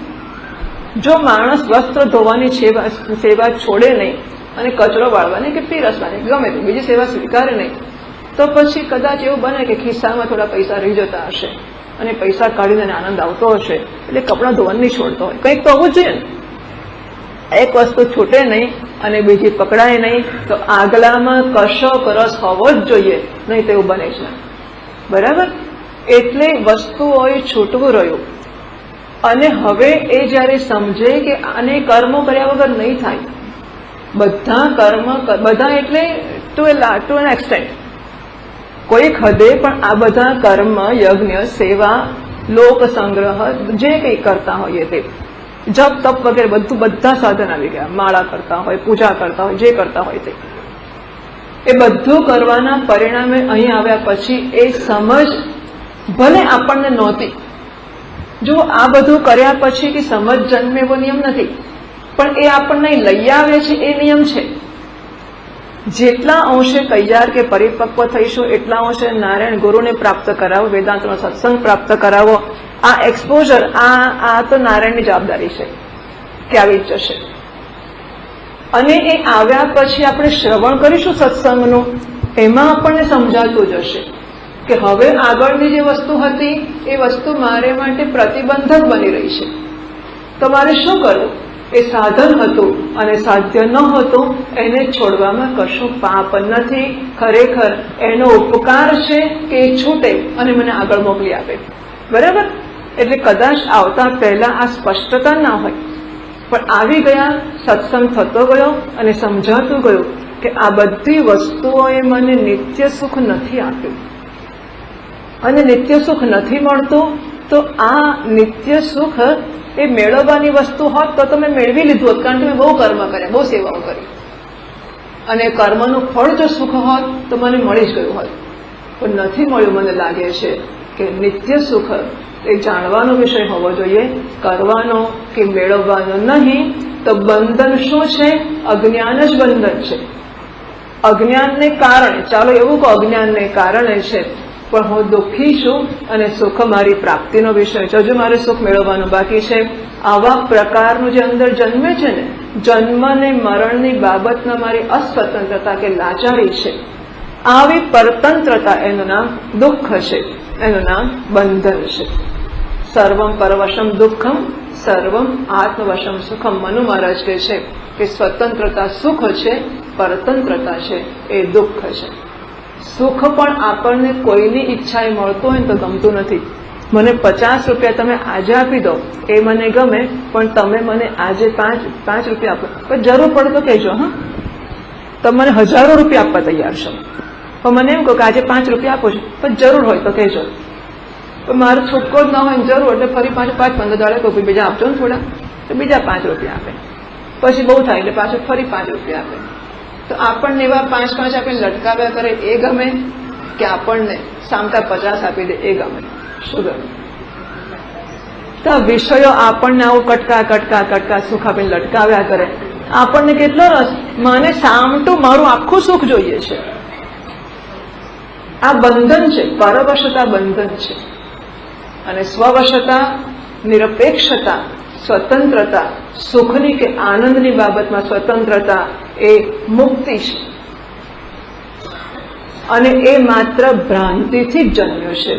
જો માણસ વસ્ત્ર ધોવાની સેવા છોડે નહીં અને કચરો વાળવાની કે પીરસવાની ગમે તે બીજી સેવા સ્વીકારે નહીં, તો પછી કદાચ એવું બને કે ખિસ્સામાં થોડા પૈસા રહી જતા હશે અને પૈસા કાઢીને આનંદ આવતો હશે, એટલે કપડાં ધોવાનું નહીં છોડતો હોય. કંઈક તો હોવું જ જોઈએ ને. એક વસ્તુ છૂટે નહીં અને બીજી પકડાય નહીં, તો આગલામાં કશો રસ હોવો જ જોઈએ, નહીં તેવું બને જ ના. બરાબર? એટલે વસ્તુઓએ છૂટવું રહ્યું. અને હવે એ જયારે સમજે કે આને કર્મો કર્યા વગર નહીં થાય, બધા કર્મ, બધા એટલે ટુ એન એક્સટેન્ટ, કોઈક હદે, પણ આ બધા કર્મ, યજ્ઞ, સેવા, લોક સંગ્રહ, જે કંઈ કરતા હોઈએ તે, જપ તપ વગેરે બધું, બધા સાધન આવી ગયા. માળા કરતા હોય, પૂજા કરતા હોય, જે કરતા હોય તે, એ બધું કરવાના પરિણામે અહીં આવ્યા પછી એ સમજ ભલે આપણને નહોતી. જો આ બધું કર્યા પછી કે સમજ જન્મે એવો નિયમ નથી, પણ એ આપણને લઈ આવે છે એ નિયમ છે. જેટલા અંશે તૈયાર કે પરિપક્વ થઈશું એટલા અંશે નારાયણ ગુરુને પ્રાપ્ત કરાવો, વેદાંતનો સત્સંગ પ્રાપ્ત કરાવો. આ એક્સપોઝર, આ તો નારાયણની જવાબદારી છે કે આવી જ જશે. અને એ આવ્યા પછી આપણે શ્રવણ કરીશું સત્સંગનું, એમાં આપણને સમજાતું જશે કે હવે આગળની જે વસ્તુ હતી એ વસ્તુ મારે માટે પ્રતિબંધક બની રહી છે. તો મારે શું કરવું? એ સાધન હતું અને સાધ્ય ન હતું, એને છોડવામાં કશું પાપ નથી. ખરેખર એનો ઉપકાર છે કે એ છૂટે અને મને આગળ મોકલી આપે. બરાબર? એટલે કદાચ આવતા પહેલા આ સ્પષ્ટતા ના હોય, પણ આવી ગયા, સત્સંગ થતો ગયો અને સમજાતું ગયું કે આ બધી વસ્તુઓએ મને નિત્ય સુખ નથી આપ્યું. અને નિત્ય સુખ નથી મળતું, તો આ નિત્ય સુખ એ મેળવવાની વસ્તુ હોત તો તમે મેળવી લીધું હોત, કારણ કે મેં બહુ કર્મ કર્યા, બહુ સેવાઓ કરી, અને કર્મનું ફળ જો સુખ હોત તો મને મળી જ ગયું હોત. પણ નથી મળ્યું. મને લાગે છે કે નિત્ય સુખ એ જાણવાનો વિષય હોવો જોઈએ, કરવાનો કે મેળવવાનો નહીં. તો બંધન શું છે? અજ્ઞાન જ બંધન છે. અજ્ઞાનને કારણે, ચાલો એવું કહો અજ્ઞાનને કારણે છે, પણ હું દુઃખી છું અને સુખ મારી પ્રાપ્તિનો વિષય છે, હજુ મારે સુખ મેળવવાનું બાકી છે. આવા પ્રકારનું જે અંદર જન્મે છે ને, જન્મ ને મરણની બાબતના મારી અસ્વતંત્રતા કે લાચારી છે, આવી પરતંત્રતા, એનું નામ દુઃખ છે, એનું નામ બંધન છે. સર્વમ પરવશમ દુઃખમ, સર્વમ આત્મવશમ સુખમ. મનુ મહારાજ કહે છે કે સ્વતંત્રતા સુખ છે, પરતંત્રતા છે એ દુઃખ છે. સુખ પણ આપણને કોઈની ઈચ્છાએ મળતું હોય ને તો ગમતું નથી. મને 50 રૂપિયા તમે આજે આપી દો એ મને ગમે, પણ તમે મને આજે 5 રૂપિયા આપો, પણ જરૂર પડે તો કહેજો. હા, તમે મને હજારો રૂપિયા આપવા તૈયાર છો, પણ મને એમ કહો કે આજે 5 રૂપિયા આપો છો, પણ જરૂર હોય તો કહેજો. પણ મારો છૂટકો જ ના હોય ને જરૂર, એટલે ફરી 5-15 દાડે કોઈ બીજા આપજો ને થોડા, તો બીજા 5 રૂપિયા આપે. પછી બહુ થાય એટલે પાછું ફરી 5 રૂપિયા આપે. તો આપણને એવા 5-5 આપીને લટકાવ્યા કરે એ ગમે, કે આપણને સામટા 50 આપી દે એ ગમે? શું ગમે? તો વિષયો આપણને આવું કટકા સુખ આપીને લટકાવ્યા કરે. આપણને કેટલો રસ, મને સામટું મારું આખું સુખ જોઈએ છે. આ બંધન છે, પરવશતા બંધન છે. અને સ્વવશતા, નિરપેક્ષતા, સ્વતંત્રતા, સુખની કે આનંદની બાબતમાં સ્વતંત્રતા એ મુક્તિ છે. અને એ માત્ર ભ્રાંતિથી જ જન્મ્યું છે.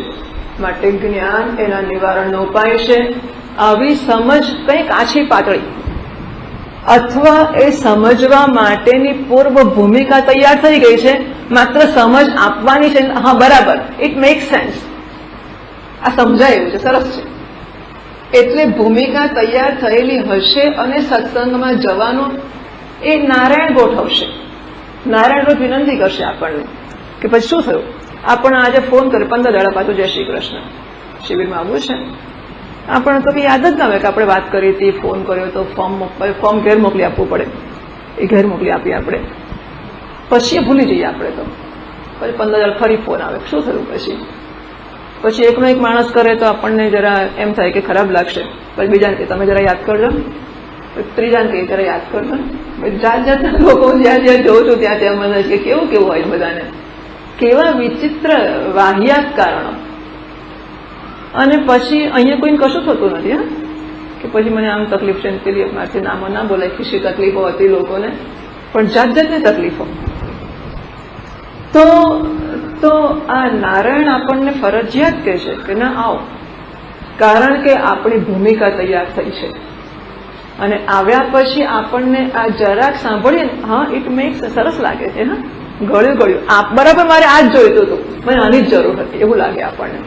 માટે જ્ઞાન એના નિવારણનો ઉપાય છે. આવી સમજ કંઈક આછી પાતળી, અથવા એ સમજવા માટેની પૂર્વ ભૂમિકા તૈયાર થઈ ગઈ છે, માત્ર સમજ આપવાની છે. હા, બરાબર, ઇટ મેક સેન્સ, આ સમજાય એવું છે, સરસ છે. એટલે ભૂમિકા તૈયાર થયેલી હશે અને સત્સંગમાં જવાનું એ નારાયણ ગોઠવશે. નારાયણ રોજ વિનંતી કરશે આપણને કે પછી શું થયું, આપણને આજે ફોન કરે 15 દાડા પાછું જય શ્રી કૃષ્ણ, શિબિરમાં આવવું છે. આપણને તો કંઈ યાદ જ ના હોય કે આપણે વાત કરી હતી, ફોન કર્યો તો, ફોર્મ ઘેર મોકલી આપવું પડે, એ ઘેર મોકલી આપીએ આપણે, પછી એ ભૂલી જઈએ આપણે. તો પછી 15 દાડા ફરી ફોન આવે, શું થયું? પછી એકનો એક માણસ કરે તો આપણને જરા એમ થાય કે ખરાબ લાગશે, પછી બીજાને કે તમે જરા યાદ કરજો, ત્રીજાને કે જરા યાદ કરજો. જાત જાતના લોકો જ્યાં જ્યાં જોઉં છું ત્યાં મને કે કેવું હોય બધાને, કેવા વિચિત્ર વાહિયાત કારણો. અને પછી અહીંયા કોઈને કશું થતું નથી. હા, કે પછી મને આમ તકલીફ છે, પેલી મારથી નામો ના બોલાય, ખીસી તકલીફો હતી લોકોને, પણ જાત જાતની તકલીફો. તો આ નારાયણ આપણને ફરજિયાત કહે છે કે ના આવો, કારણ કે આપણી ભૂમિકા તૈયાર થઈ છે. અને આવ્યા પછી આપણને આ જરાક સાંભળીએ, હા ઇટ મેક્સ, સરસ લાગે છે. હા, ગળ્યું બરાબર, મારે આ જ જોઈતું હતું, મને આની જ જરૂર હતી એવું લાગે આપણને.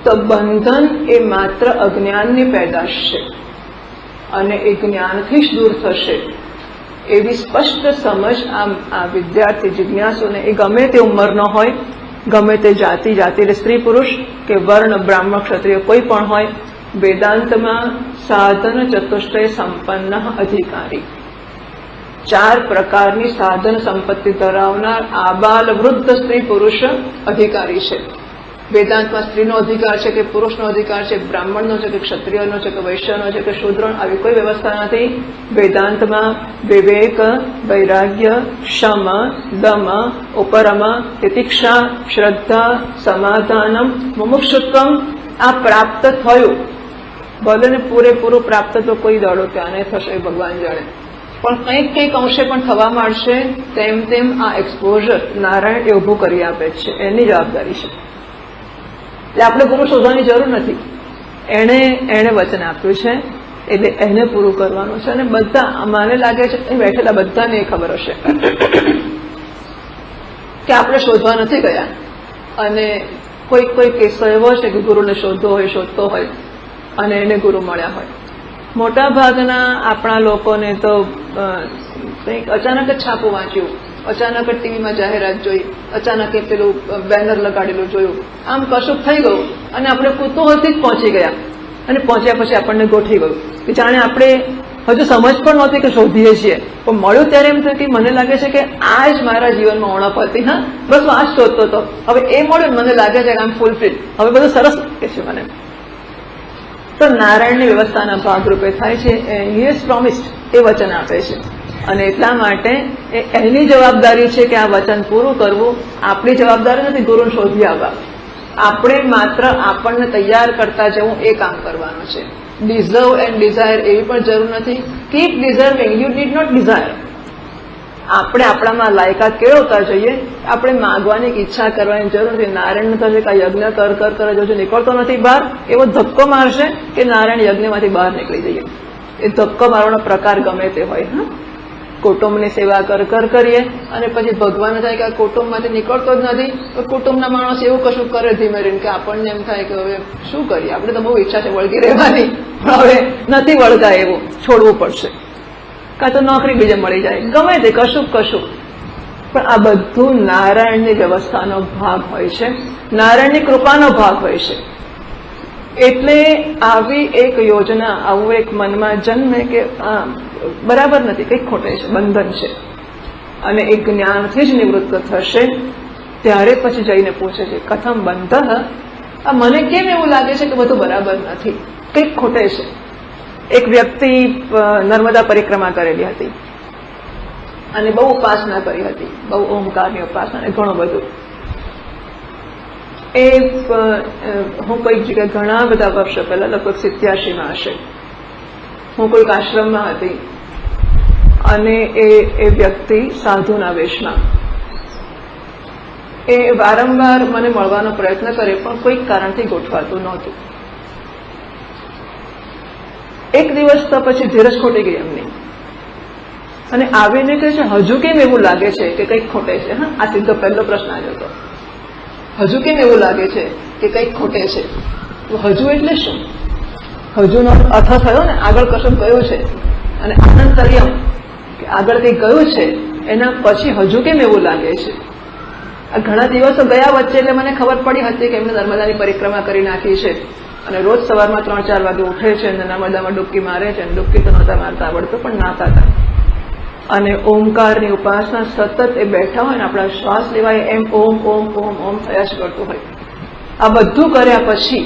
તો બંધન એ માત્ર અજ્ઞાનની પેદાશ છે, અને એ જ્ઞાનથી જ દૂર થશે એવી સ્પષ્ટ સમજ આ વિદ્યાર્થી જિજ્ઞાસુને, એ ગમે તે ઉંમરનો હોય, ગમે તે જાતિ એટલે સ્ત્રી પુરુષ કે વર્ણ બ્રાહ્મણ ક્ષત્રિય કોઈ પણ હોય, વેદાંતમાં સાધન ચતુષ્ટય સંપન્ન અધિકારી, 4 પ્રકારની સાધન સંપત્તિ ધરાવનાર આબાલ વૃદ્ધ સ્ત્રી પુરુષ અધિકારી છે. વેદાંતમાં સ્ત્રીનો અધિકાર છે કે પુરુષનો અધિકાર છે, બ્રાહ્મણનો છે કે ક્ષત્રિયનો છે કે વૈશ્યનો છે કે શૂદ્રનો, આવી કોઈ વ્યવસ્થા નથી. વેદાંતમાં વિવેક, વૈરાગ્ય, ક્ષમ, દમ, ઉપરમ, તિતિક્ષા, શ્રદ્ધા, સમાધાનમ, મુમુક્ષુત્વમ આ પ્રાપ્ત થયું. ભલે ને પૂરેપૂરું પ્રાપ્ત તો કોઈ દાડો ત્યાં નહીં થશે, ભગવાન જાણે, પણ કંઈક અંશે પણ થવા માંડશે. તેમ આ એક્સપોઝર નારાયણ એ ઉભું કરી આપે છે, એની જવાબદારી છે. એટલે આપણે ગુરુ શોધવાની જરૂર નથી, એણે વચન આપ્યું છે, એટલે એને પૂરું કરવાનું છે. અને બધા, મને લાગે છે એ બેઠેલા બધાને એ ખબર હશે કે આપણે શોધવા નથી ગયા. અને કોઈ કેસો એવો છે કે ગુરુને શોધતો હોય અને એને ગુરુ મળ્યા હોય. મોટા ભાગના આપણા લોકોને તો કંઈક અચાનક જ છાપું વાંચ્યું, અચાનક જ ટીવીમાં જાહેરાત જોઈ, અચાનક પેલું બેનર લગાડેલું જોયું, આમ કશુંક થઈ ગયું અને આપણે કુતૂહલથી જ પહોંચી ગયા. અને પહોંચ્યા પછી આપણને ગોઠવી ગયું કે જાણે આપણે હજુ સમજ પણ નહોતી કે શોધીએ છીએ, પણ મળ્યું ત્યારે એમ થયું કે મને લાગે છે કે આ જ મારા જીવનમાં ઉણપ હતી. હા, બસ હું આ જ શોધતો હતો, હવે એ મળ્યું, મને લાગે છે કે આમ ફૂલફિલ, હવે બધું સરસ લાગે છે મને. તો નારાયણની વ્યવસ્થાના ભાગરૂપે થાય છે. હી હેઝ પ્રોમિસ્ડ, એ વચન આપે છે. અને એટલા માટે એની જવાબદારી છે કે આ વચન પૂરું કરવું. આપણી જવાબદારી નથી ગુરુને શોધી આવવા, આપણે માત્ર આપણને તૈયાર કરતા જવું, એ કામ કરવાનું છે. ડિઝર્વ એન્ડ ડિઝાયર એવી પણ જરૂર નથી. Keep deserving, you need not desire. આપણે આપણામાં લાયકાત કેળવતા જઈએ, આપણે માગવાની ઈચ્છા કરવાની જરૂર નથી. નારાયણ થશે કે યજ્ઞ કર જો નીકળતો નથી બહાર, એવો ધક્કો મારશે કે નારાયણ યજ્ઞમાંથી બહાર નીકળી જઈએ. એ ધક્કો મારવાનો પ્રકાર ગમે તે હોય. હા, કુટુંબની સેવા કરીએ અને પછી ભગવાન થાય કે આ કુટુંબમાંથી નીકળતો જ નથી, તો કુટુંબના માણસ એવું કશું કરે ધીમે રહીને કે આપણને એમ થાય કે હવે શું કરીએ, આપણે તો બહુ ઈચ્છા છે વળગી રહેવાની, પણ હવે નથી વળગાય એવું, છોડવું પડશે, કાં તો નોકરી બીજે મળી જાય, ગમે તે કશું પણ આ બધું નારાયણની વ્યવસ્થાનો ભાગ હોય છે, નારાયણની કૃપાનો ભાગ હોય છે. એટલે આવી એક યોજના, આવું એક મનમાં જન્મે કે બરાબર નથી, કંઈક ખોટે છે, બંધન છે, અને એ જ્ઞાનથી જ નિવૃત્ત થશે. ત્યારે પછી જઈને પૂછે છે કથમ બંધ, આ મને કેમ એવું લાગે છે કે બધું બરાબર નથી, કંઈક ખોટે છે. એક વ્યક્તિ નર્મદા પરિક્રમા કરેલી હતી અને બહુ ઉપાસના કરી હતી, બહુ ઓમકારની ઉપાસના, ઘણું બધું. હું કોઈક જગ્યાએ ઘણા બધા વર્ષો પહેલા, લગભગ 87માં હશે, હું કોઈક આશ્રમમાં હતી અને એ વ્યક્તિ સાધુના વેશમાં, એ વારંવાર મને મળવાનો પ્રયત્ન કરે પણ કોઈક કારણથી ગોઠવાતું નહોતું. એક દિવસ તો પછી ધીરજ ખોટી ગઈ એમની, અને આવીને કહે છે હજુ કેમ એવું લાગે છે કે કંઈક ખોટે છે. હા, આ સીધો પહેલો પ્રશ્ન આવ્યો હતો, હજુ કેમ એવું લાગે છે કે કંઈક ખોટે છે. હજુ એટલે શું? હજુનો અર્થ થયો ને, આગળ કશું ગયું છે, અને આનંતર્યમ કે આગળ કંઈક ગયું છે, એના પછી હજુ કેમ એવું લાગે છે. આ ઘણા દિવસો ગયા વચ્ચે એટલે મને ખબર પડી હતી કે એમને નર્મદાની પરિક્રમા કરી નાખી છે અને રોજ સવારમાં 3-4 વાગે ઉઠે છે અને નર્મદામાં ડૂબકી મારે છે, અને ડૂબકી તો નહોતા મારતા આવડતું પણ નાતા હતા, અને ઓમકારની ઉપાસના સતત એ બેઠા હોય ને, આપણા શ્વાસ લેવાય એમ ઓમ ઓમ ઓમ ઓમ થયા જ કરતું હોય. આ બધું કર્યા પછી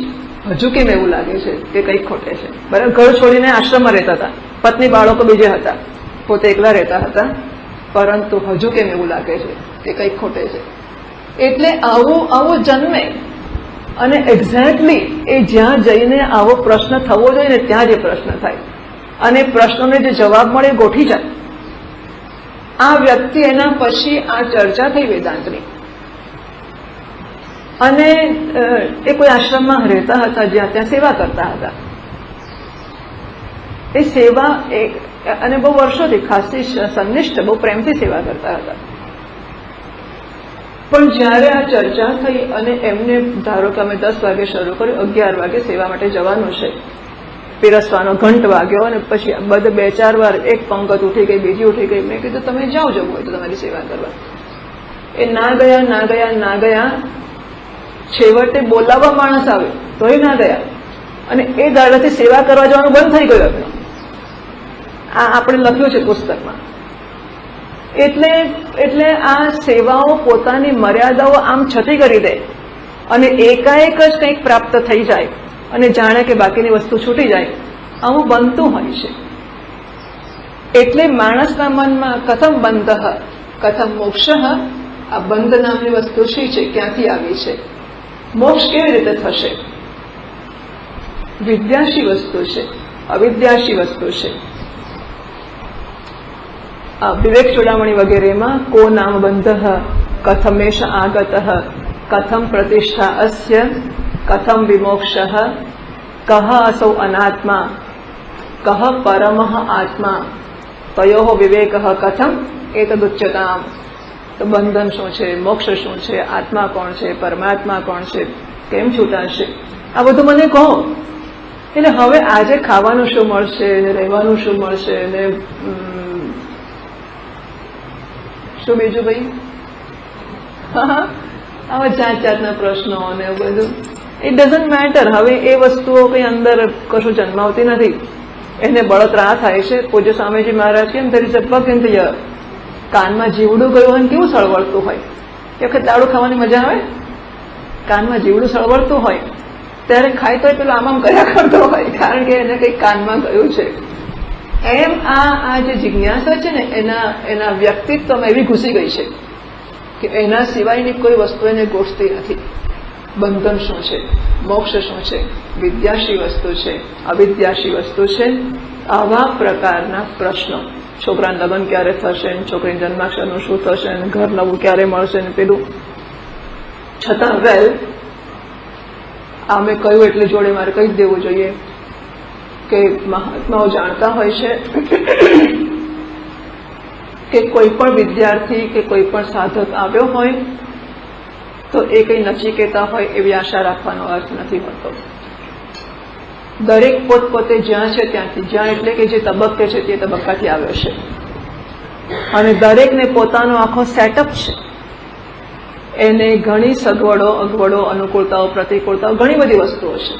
હજુ કેમ એવું લાગે છે કે કંઈક ખોટે છે. બરાબર, ઘર છોડીને આશ્રમમાં રહેતા હતા, પત્ની બાળકો બીજે હતા, પોતે એકલા રહેતા હતા, પરંતુ હજુ કેમ એવું લાગે છે કે કંઈક ખોટે છે. એટલે આવું જન્મે, અને એક્ઝેક્ટલી એ જ્યાં જઈને આવો પ્રશ્ન થવો જોઈએ ને ત્યાં જ એ પ્રશ્ન થાય, અને પ્રશ્નોને જે જવાબ મળે ગોઠી જાય. આ વ્યક્તિ, એના પછી આ ચર્ચા થઈ વેદાંતની, અને એ કોઈ આશ્રમમાં રહેતા હતા જ્યાં ત્યાં સેવા કરતા હતા. એ સેવા અને બહુ વર્ષોથી ખાસી સંનિષ્ઠ, બહુ પ્રેમથી સેવા કરતા હતા. પણ જ્યારે આ ચર્ચા થઈ અને એમને, ધારો કે અમે 10 વાગે શરૂ કર્યું, 11 વાગે સેવા માટે જવાનું છે, પીરસવાનો ઘંટ વાગ્યો, અને પછી બધે 2-4 વાર એક પંગત ઉઠી ગઈ, બીજી ઉઠી ગઈ. મેં કીધું તમે જાઓ, જવું હોય તો તમારી સેવા કરવા. એ ના ગયા. છેવટે બોલાવવા માણસ આવે તોય ના ગયા, અને એ દાડાથી સેવા કરવા જવાનું બંધ થઈ ગયું એમનું. આ આપણે લખ્યું છે પુસ્તકમાં. એટલે આ સેવાઓ પોતાની મર્યાદાઓ આમ છતી કરી દે, અને એકાએક જ કંઈક પ્રાપ્ત થઈ જાય, અને જાણે કે બાકીની વસ્તુ છૂટી જાય, આવું બનતું હોય છે. એટલે માણસના મનમાં કથમ બંધ કથમ મોક્ષ, આ બંધ નામની વસ્તુ શી છે, ક્યાંથી આવી છે, મોક્ષ કેવી રીતે થશે. વિદ્યાશી વસ્તુ છે, અવિદ્યાશી વસ્તુ છે. વિવેક ચૂડામણી વગેરેમાં કો નામ બંધ, કથમેશ આગત, કથમ પ્રતિષ્ઠા અસ્ય, કથમ વિમોક્ષ, કહ અસૌ અનાત્મા, કહ પરમઃ આત્મા, તયોઃ વિવેક કથમ એતદુચ્યતામ. તો બંધન શું છે, મોક્ષ શું છે, આત્મા કોણ છે, પરમાત્મા કોણ છે, કેમ છૂટાશે, આ બધું મને કહો. એટલે હવે આજે ખાવાનું શું મળશે, ને રહેવાનું શું મળશે, ને શું બીજું ભાઈ, આવા જાતના પ્રશ્નો અને બધું. It doesn't matter. હવે એ વસ્તુઓ કઈ અંદર કશું જન્માવતી નથી, એને બળતરા થાય છે. પૂજ્ય સ્વામીજી મહારાજ કેમ ધરી છે પગ કાનમાં જીવડું ગયું હોય કેવું સળવળતું હોય. એ વખત દાડું ખાવાની મજા આવે. કાનમાં જીવડું સળવળતું હોય ત્યારે ખાય તો પેલું આમ કર્યા કરતો હોય, કારણ કે એને કંઈક કાનમાં ગયું છે. એમ આ જે જિજ્ઞાસા છે ને, એના વ્યક્તિત્વમાં એવી ઘૂસી ગઈ છે કે એના સિવાયની કોઈ વસ્તુ એને ગોઠતી નથી. બંધન શું છે, મોક્ષ શું છે, વિદ્યાશી વસ્તુ છે, અવિદ્યાશી વસ્તુ છે, આવા પ્રકારના પ્રશ્નો. છોકરાને લગ્ન ક્યારે થશે, છોકરીને જન્માક્ષરનું શું થશે, ઘર નવું ક્યારે મળશે ને પેલું. છતાં વેલ, આ મેં કહ્યું એટલે જોડે મારે કહી દેવું જોઈએ કે મહાત્માઓ જાણતા હોય છે કે કોઈ પણ વિદ્યાર્થી કે કોઈ પણ સાધક આવ્યો હોય તો એ કંઈ નચિકેતા હોય એવી આશા રાખવાનો અર્થ નથી હોતો. દરેક પોતપોતે જ્યાં છે ત્યાંથી, જ્યાં એટલે કે જે તબક્કે છે તે તબક્કાથી આવ્યો છે અને દરેકને પોતાનો આખો સેટઅપ છે. એને ઘણી સગવડો, અગવડો, અનુકૂળતાઓ, પ્રતિકૂળતાઓ, ઘણી બધી વસ્તુઓ છે.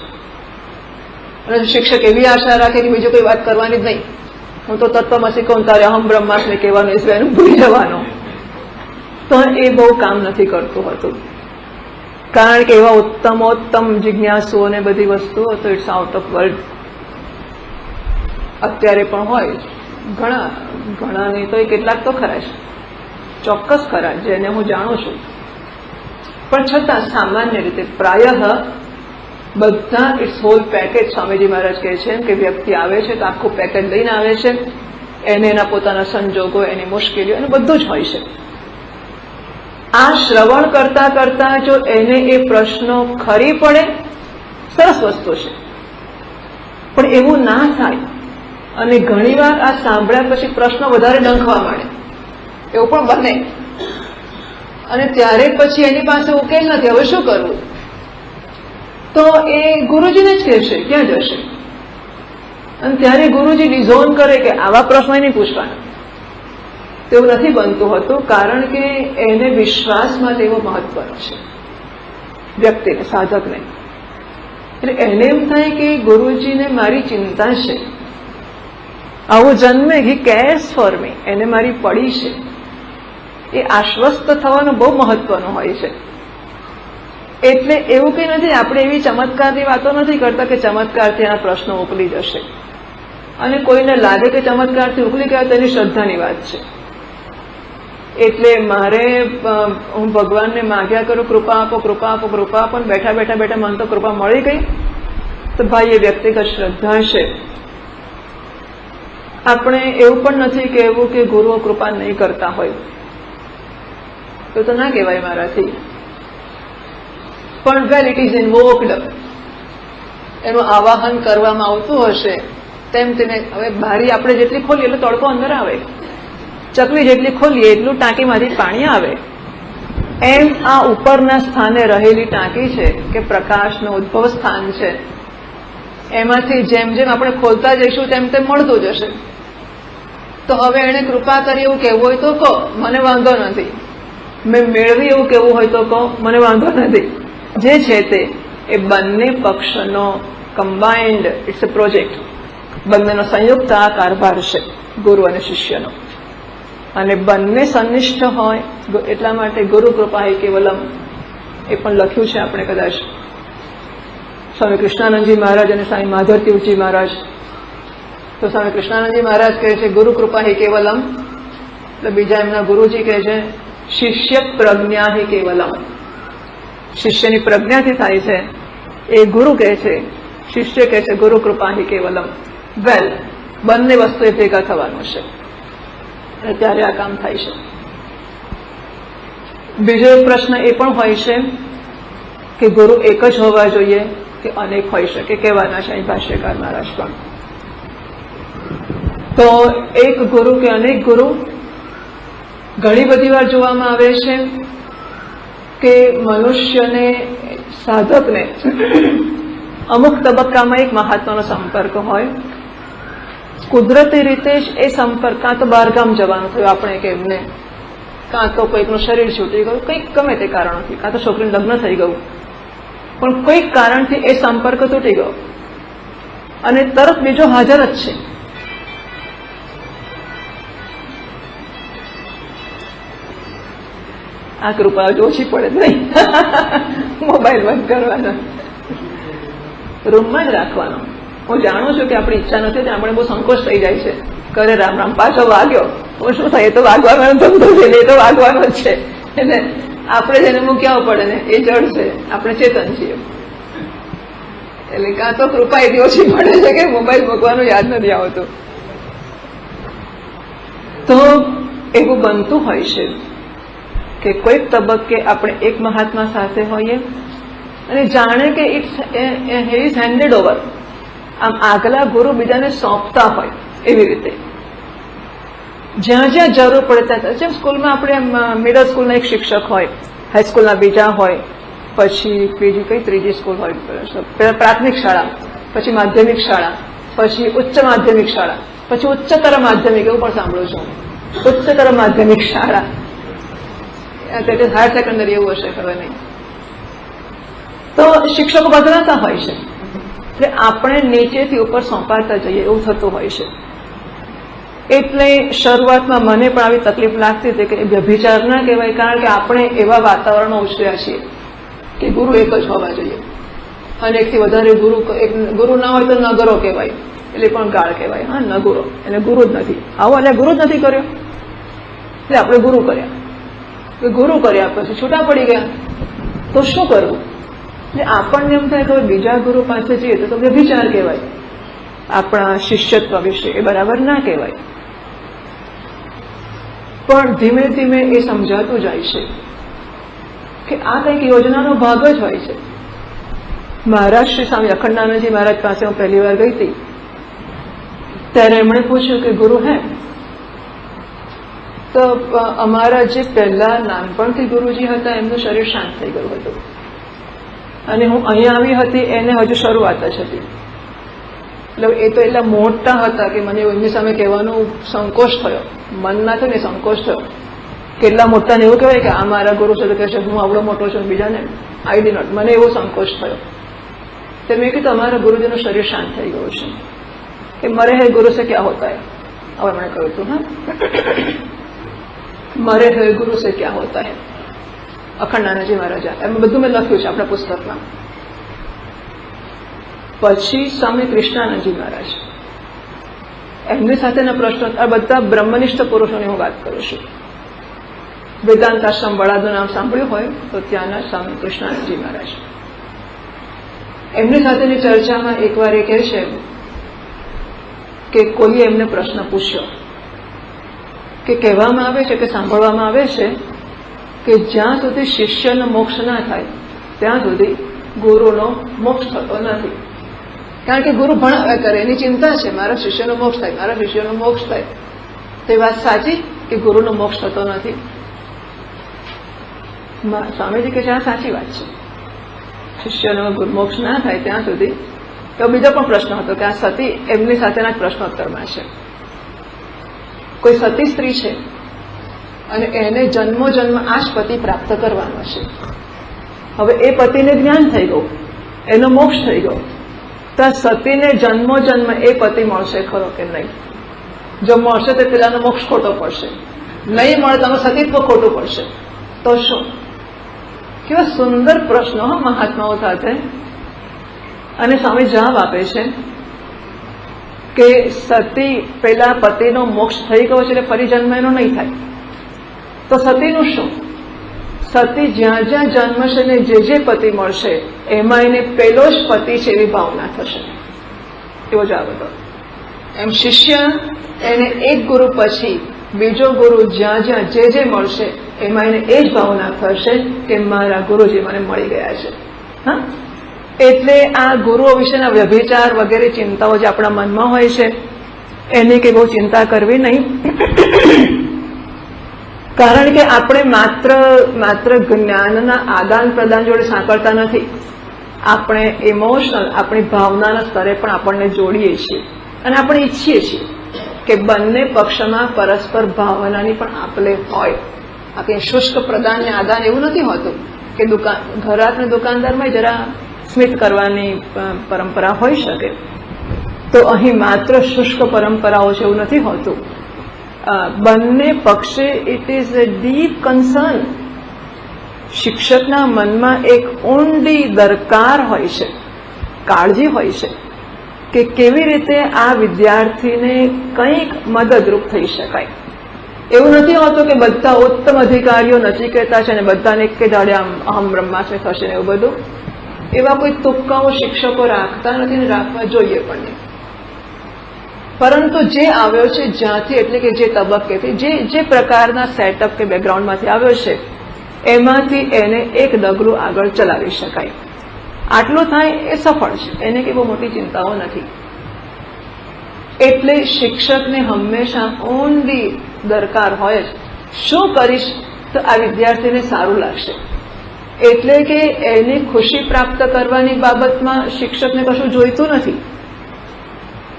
અને શિક્ષક એવી આશા રાખે કે બીજું કોઈ વાત કરવાની જ નહીં, હું તો તત્વમસી કહું તારે અહમ બ્રહ્માસ્મિ કહેવાનું, એ સિવાયનું ભૂલી જવાનું, તો એ બહુ કામ નથી કરતું હતું. કારણ કે એવા ઉત્તમોત્તમ જિજ્ઞાસુઓને બધી વસ્તુઓ તો ઇટ્સ આઉટ ઓફ વર્લ્ડ અત્યારે પણ હોય. ઘણા નહીં તો એ કેટલાક તો ખરા છે, ચોક્કસ ખરા, જેને હું જાણું છું. પણ છતાં સામાન્ય રીતે પ્રાયઃ બધા ઇટ્સ હોલ પેકેજ, સ્વામીજી મહારાજ કહે છે કે વ્યક્તિ આવે છે તો આખું પેકેજ લઈને આવે છે. એને એના પોતાના સંજોગો, એની મુશ્કેલીઓ, એનું બધું જ હોય છે. આ શ્રવણ કરતા કરતા જો એને એ પ્રશ્નો ખરી પડે, સરસ વસ્તુ છે. પણ એવું ના થાય અને ઘણીવાર આ સાંભળ્યા પછી પ્રશ્નો વધારે ડંખવા માંડે, એવું પણ બને. અને ત્યારે પછી એની પાસે ઉકેલ નથી, હવે શું કરવું? તો એ ગુરુજીને જ કહેશે, ક્યાં જશે? અને ત્યારે ગુરુજી ડિઝોન કરે કે આવા પ્રશ્નો નહીં પૂછવાના. તેવું નથી બનતું હતું, કારણ કે એને વિશ્વાસમાં લેવો મહત્વનો છે વ્યક્તિને, સાધકને. એટલે એને એમ થાય કે ગુરુજીને મારી ચિંતા છે, આવું જન્મે હી કેર્સ ફોર મી, એને મારી પડી છે. એ આશ્વસ્ત થવાનું બહુ મહત્વનું હોય છે. એટલે એવું કંઈ નથી, આપણે એવી ચમત્કારની વાતો નથી કરતા કે ચમત્કારથી આ પ્રશ્નો ઉકલી જશે. અને કોઈને લાગે કે ચમત્કારથી ઉકલી ગયા તો એની શ્રદ્ધાની વાત છે. એટલે મારે હું ભગવાનને માગ્યા કરું કૃપા આપો, કૃપા આપો, કૃપા આપો, બેઠા બેઠા મને તો કૃપા મળી ગઈ. તો ભાઈ એ વ્યક્તિગત શ્રદ્ધા છે. આપણે એવું પણ નથી કહેવું કે ગુરુઓ કૃપા નહીં કરતા હોય, તો ના કહેવાય મારાથી. પણ વેલ ઇટ ઇઝ ઇન્વોક્ડ, એનું આવાહન કરવામાં આવતું હશે તેમ તેને. હવે બારી આપણે જેટલી ખોલીએ એટલો તડકો અંદર આવે, ચકલી જેટલી ખોલીએ એટલું ટાંકીમાંથી પાણી આવે. એમ આ ઉપરના સ્થાને રહેલી ટાંકી છે કે પ્રકાશનું ઉદ્ભવ સ્થાન છે, એમાંથી જેમ જેમ આપણે ખોલતા જઈશું તેમ તેમ મળતું જશે. તો હવે એને કૃપા કરી એવું કહેવું હોય તો કહો, મને વાંધો નથી. મેં મેળવી એવું કહેવું હોય તો કહો, મને વાંધો નથી. જે છે તે એ બંને પક્ષનો કમ્બાઇન્ડ ઇટ્સ અ પ્રોજેક્ટ, બંનેનો સંયુક્ત આ કારભાર છે ગુરુ અને શિષ્યનો. અને બંને સનિષ્ઠ હોય એટલા માટે ગુરુ કૃપા હે કેવલમ એ પણ લખ્યું છે આપણે કદાચ સ્વામી કૃષ્ણાનંદજી મહારાજ અને સ્વામી માધવતીજી મહારાજ. તો સ્વામી કૃષ્ણાનંદજી મહારાજ કહે છે ગુરુ કૃપા હે કેવલમ, એટલે બીજા એમના ગુરુજી કહે છે શિષ્ય પ્રજ્ઞા હે કેવલમ. શિષ્યની પ્રજ્ઞાથી થાય છે એ ગુરુ કહે છે, શિષ્ય કહે છે ગુરુ કૃપા હે કેવલમ. વેલ, બંને વસ્તુ એ ભેગા થવાનું છે અને ત્યારે આ કામ થાય છે. બીજો એક પ્રશ્ન એ પણ હોય છે કે ગુરુ એક જ હોવા જોઈએ કે અનેક હોઈ શકે, કહેવાના છે અહીં ભાષ્યકાર મહારાજ પણ. તો એક ગુરુ કે અનેક ગુરુ ઘણી બધી વાર જોવામાં આવે છે કે મનુષ્યને, સાધકને અમુક તબક્કામાં એક મહાત્માનો સંપર્ક હોય. કુદરતી રીતે જ એ સંપર્ક, કાં તો બહારગામ જવાનું થયું આપણે કે એમને, કાં તો કોઈકનું શરીર છૂટી ગયું, કંઈક ગમે તે કારણોથી, કાં તો છોકરીનું લગ્ન થઈ ગયું, પણ કોઈક કારણથી એ સંપર્ક તૂટી ગયો અને તરત બીજો હાજર જ છે. આ કૃપા ઓછી પડે નહીં. મોબાઈલ બંધ કરવાનો, રૂમમાં જ રાખવાનો. હું જાણું છું કે આપણી ઈચ્છા નથી, આપણે બહુ સંકોચ થઈ જાય છે. કરે રામ રામ, પાછો વાગ્યો, હું શું થાય, એ તો વાગવાનો ધંધો છે, એ તો વાગવાનો જ છે. એટલે આપણે જેને મૂક્યા પડે ને એ જડ છે, આપણે ચેતન છીએ. એટલે કાં તો કૃપા એટલી ઓછી પડે છે કે મોબાઈલ મૂકવાનું યાદ નથી આવતું. તો એવું બનતું હોય છે કે કોઈક તબક્કે આપણે એક મહાત્મા સાથે હોઈએ અને જાણે કે ઇટ્સ ઇઝ હેન્ડેડ ઓવર, આમ આગલા ગુરુ બીજાને સોંપતા હોય એવી રીતે. જ્યાં જ્યાં જરૂર પડે ત્યાં, જેમ સ્કૂલમાં આપણે મિડલ સ્કૂલના એક શિક્ષક હોય, હાઈસ્કૂલના બીજા હોય, પછી બીજી કઈ ત્રીજી સ્કૂલ હોય, પહેલા પ્રાથમિક શાળા, પછી માધ્યમિક શાળા, પછી ઉચ્ચ માધ્યમિક શાળા, પછી ઉચ્ચતર માધ્યમિક, એવું પણ સાંભળું છું, ઉચ્ચતર માધ્યમિક શાળા, હાયર સેકન્ડરી એવું હશે, ખબર નહીં. તો શિક્ષકો બદલાતા હોય છે, એટલે આપણે નીચેથી ઉપર સોંપાતા જઈએ એવું થતું હોય છે. એટલે શરૂઆતમાં મને પણ આવી તકલીફ લાગતી હતી કે વ્યભિચાર ના કહેવાય, કારણ કે આપણે એવા વાતાવરણમાં ઉછર્યા છીએ કે ગુરુ એક જ હોવા જોઈએ, અને એકથી વધારે ગુરુ ના હોય તો નગરો કહેવાય, એટલે પણ ગાળ કહેવાય. હા, નગુરો એને ગુરુ જ નથી, આવો એટલે ગુરુ જ નથી કર્યો, એટલે આપણે ગુરુ કર્યા. ગુરુ કર્યા પછી છૂટા પડી ગયા તો શું કરવું? એટલે આપણને એમ થાય કે બીજા ગુરુ પાસે જઈએ તો વ્યભિચાર કહેવાય, આપણા શિષ્યત્વ વિશે એ બરાબર ના કહેવાય. પણ ધીમે ધીમે એ સમજાતું જાય છે કે આ કંઈક યોજનાનો ભાગ જ હોય છે. મહારાજ શ્રી સ્વામી અખંડાનંદજી મહારાજ પાસે હું પહેલી વાર ગઈ હતી, ત્યારે એમણે પૂછ્યું કે ગુરુ હે? તો અમારા જે પહેલા નાનપણથી ગુરુજી હતા એમનું શરીર શાંત થઈ ગયું હતું, અને હું અહીંયા આવી હતી એને હજુ શરૂઆત જ હતી. એટલે એ તો એટલા મોટા હતા કે મને એમની સામે કહેવાનો સંકોચ થયો, મન ના થયો ને સંકોચ થયો. કેટલા મોટા ને એવું કહેવાય કે આ મારા ગુરુ છે, તો કહે છે હું આવડો મોટો છું, બીજાને આઈ ડી નોટ, મને એવો સંકોચ થયો. તો મેં કીધું અમારા ગુરુજીનું શરીર શાંત થઈ ગયું છે, કે મરે હે ગુરુ સે ક્યાં હોતા હૈ. હવે મને કહ્યું હતું, હા, મરે હે ગુરુ સે ક્યાં હોતા હૈ, અખંડાનંદજી મહારાજા, એમાં બધું મેં લખ્યું છે આપણા પુસ્તકમાં. પછી સ્વામી કૃષ્ણાનંદજી મહારાજ, એમની સાથેના પ્રશ્નો, આ બધા બ્રહ્મનિષ્ઠ પુરુષોની હું વાત કરું છું. વેદાંત આશ્રમ વડાનું નામ સાંભળ્યું હોય તો ત્યાંના સ્વામી કૃષ્ણાનંદજી મહારાજ, એમની સાથેની ચર્ચામાં એકવાર એ કહે છે કે કોઈએ એમને પ્રશ્ન પૂછ્યો કે કહેવામાં આવે છે કે સાંભળવામાં આવે છે કે જ્યાં સુધી શિષ્યનો મોક્ષ ના થાય ત્યાં સુધી ગુરુનો મોક્ષ થતો નથી. કારણ કે ગુરુ ભણાવ્યા કરે, એની ચિંતા છે મારા શિષ્યનો મોક્ષ થાય, મારા શિષ્યનો મોક્ષ થાય. તો એ વાત સાચી કે ગુરુનો મોક્ષ થતો નથી? સ્વામીજી કે છે આ સાચી વાત છે, શિષ્યનો મોક્ષ ના થાય ત્યાં સુધી. તો બીજો પણ પ્રશ્ન હતો કે આ સતી એમની સાથેના પ્રશ્નોત્તરમાં છે. કોઈ સતી સ્ત્રી છે અને એને જન્મો જન્મ આ જ પતિ પ્રાપ્ત કરવાનો છે. હવે એ પતિને જ્ઞાન થઈ ગયું, એનો મોક્ષ થઈ ગયો, તો સતીને જન્મો જન્મ એ પતિ મળશે ખરો કે નહીં? જો મળશે તો પેલાનો મોક્ષ ખોટો પડશે, નહીં મળે તો સતીત્વ ખોટું પડશે. તો શું? કેવા સુંદર પ્રશ્નો મહાત્માઓ સાથે. અને સ્વામી જવાબ આપે છે કે સતી પેલા પતિનો મોક્ષ થઈ ગયો છે એટલે ફરી જન્મ એનો નહીં થાય. તો સતીનું શું? સતી જ્યાં જ્યાં જન્મશે ને જે પતિ મળશે એમાં એને પેલો જ પતિ છે એવી ભાવના થશે. એવો જવાબ હતો. એમ શિષ્ય એને એક ગુરુ પછી બીજો ગુરુ જ્યાં જ્યાં જે મળશે એમાં એને એ જ ભાવના થશે કે મારા ગુરુજી મને મળી ગયા છે. હા, એટલે આ ગુરુઓ વિશેના વ્યભિચાર વગેરે ચિંતાઓ જે આપણા મનમાં હોય છે એની કે બહુ ચિંતા કરવી નહીં. કારણ કે આપણે માત્ર જ્ઞાનના આદાન પ્રદાન જોડે સાંકળતા નથી, આપણે ઇમોશનલ આપણી ભાવનાના સ્તરે પણ આપણને જોડીએ છીએ અને આપણે ઈચ્છીએ છીએ કે બંને પક્ષમાં પરસ્પર ભાવનાની પણ આપલે હોય. આ કંઈ શુષ્ક પ્રદાન ને આદાન એવું નથી હોતું કે ઘરાક ને દુકાનદારમાં જરા સ્મિત કરવાની પરંપરા હોઈ શકે. તો અહીં માત્ર શુષ્ક પરંપરાઓ છે એવું નથી હોતું. બંને પક્ષે it is a deep concern. શિક્ષકના મનમાં એક ઊંડી દરકાર હોય છે, કાળજી હોય છે કે કેવી રીતે આ વિદ્યાર્થીને કંઈક મદદરૂપ થઈ શકાય. એવું નથી હોતું કે બધા ઉત્તમ અધિકારીઓ નચિકેતા છે અને બધાને એક દાડે આમ અહમ બ્રહ્માસ્મિ થશે ને એવું બધું. એવા કોઈ તુક્કાઓ શિક્ષકો રાખતા નથી ને રાખવા જોઈએ પણ નહીં. પરંતુ જે આવ્યો છે જ્યાંથી, એટલે કે જે તબક્કેથી, જે પ્રકારના સેટઅપ કે બેકગ્રાઉન્ડમાંથી આવ્યો છે એમાંથી એને એક ડગલું આગળ ચલાવી શકાય. આટલું થાય એ સફળ છે, એને કંઈ બહુ મોટી ચિંતાઓ નથી. એટલે શિક્ષકને હંમેશા ઊંડી દરકાર હોય જ. શું કરીશ તો આ વિદ્યાર્થીને સારું લાગશે, એટલે કે એની ખુશી પ્રાપ્ત કરવાની બાબતમાં શિક્ષકને કશું જોઈતું નથી,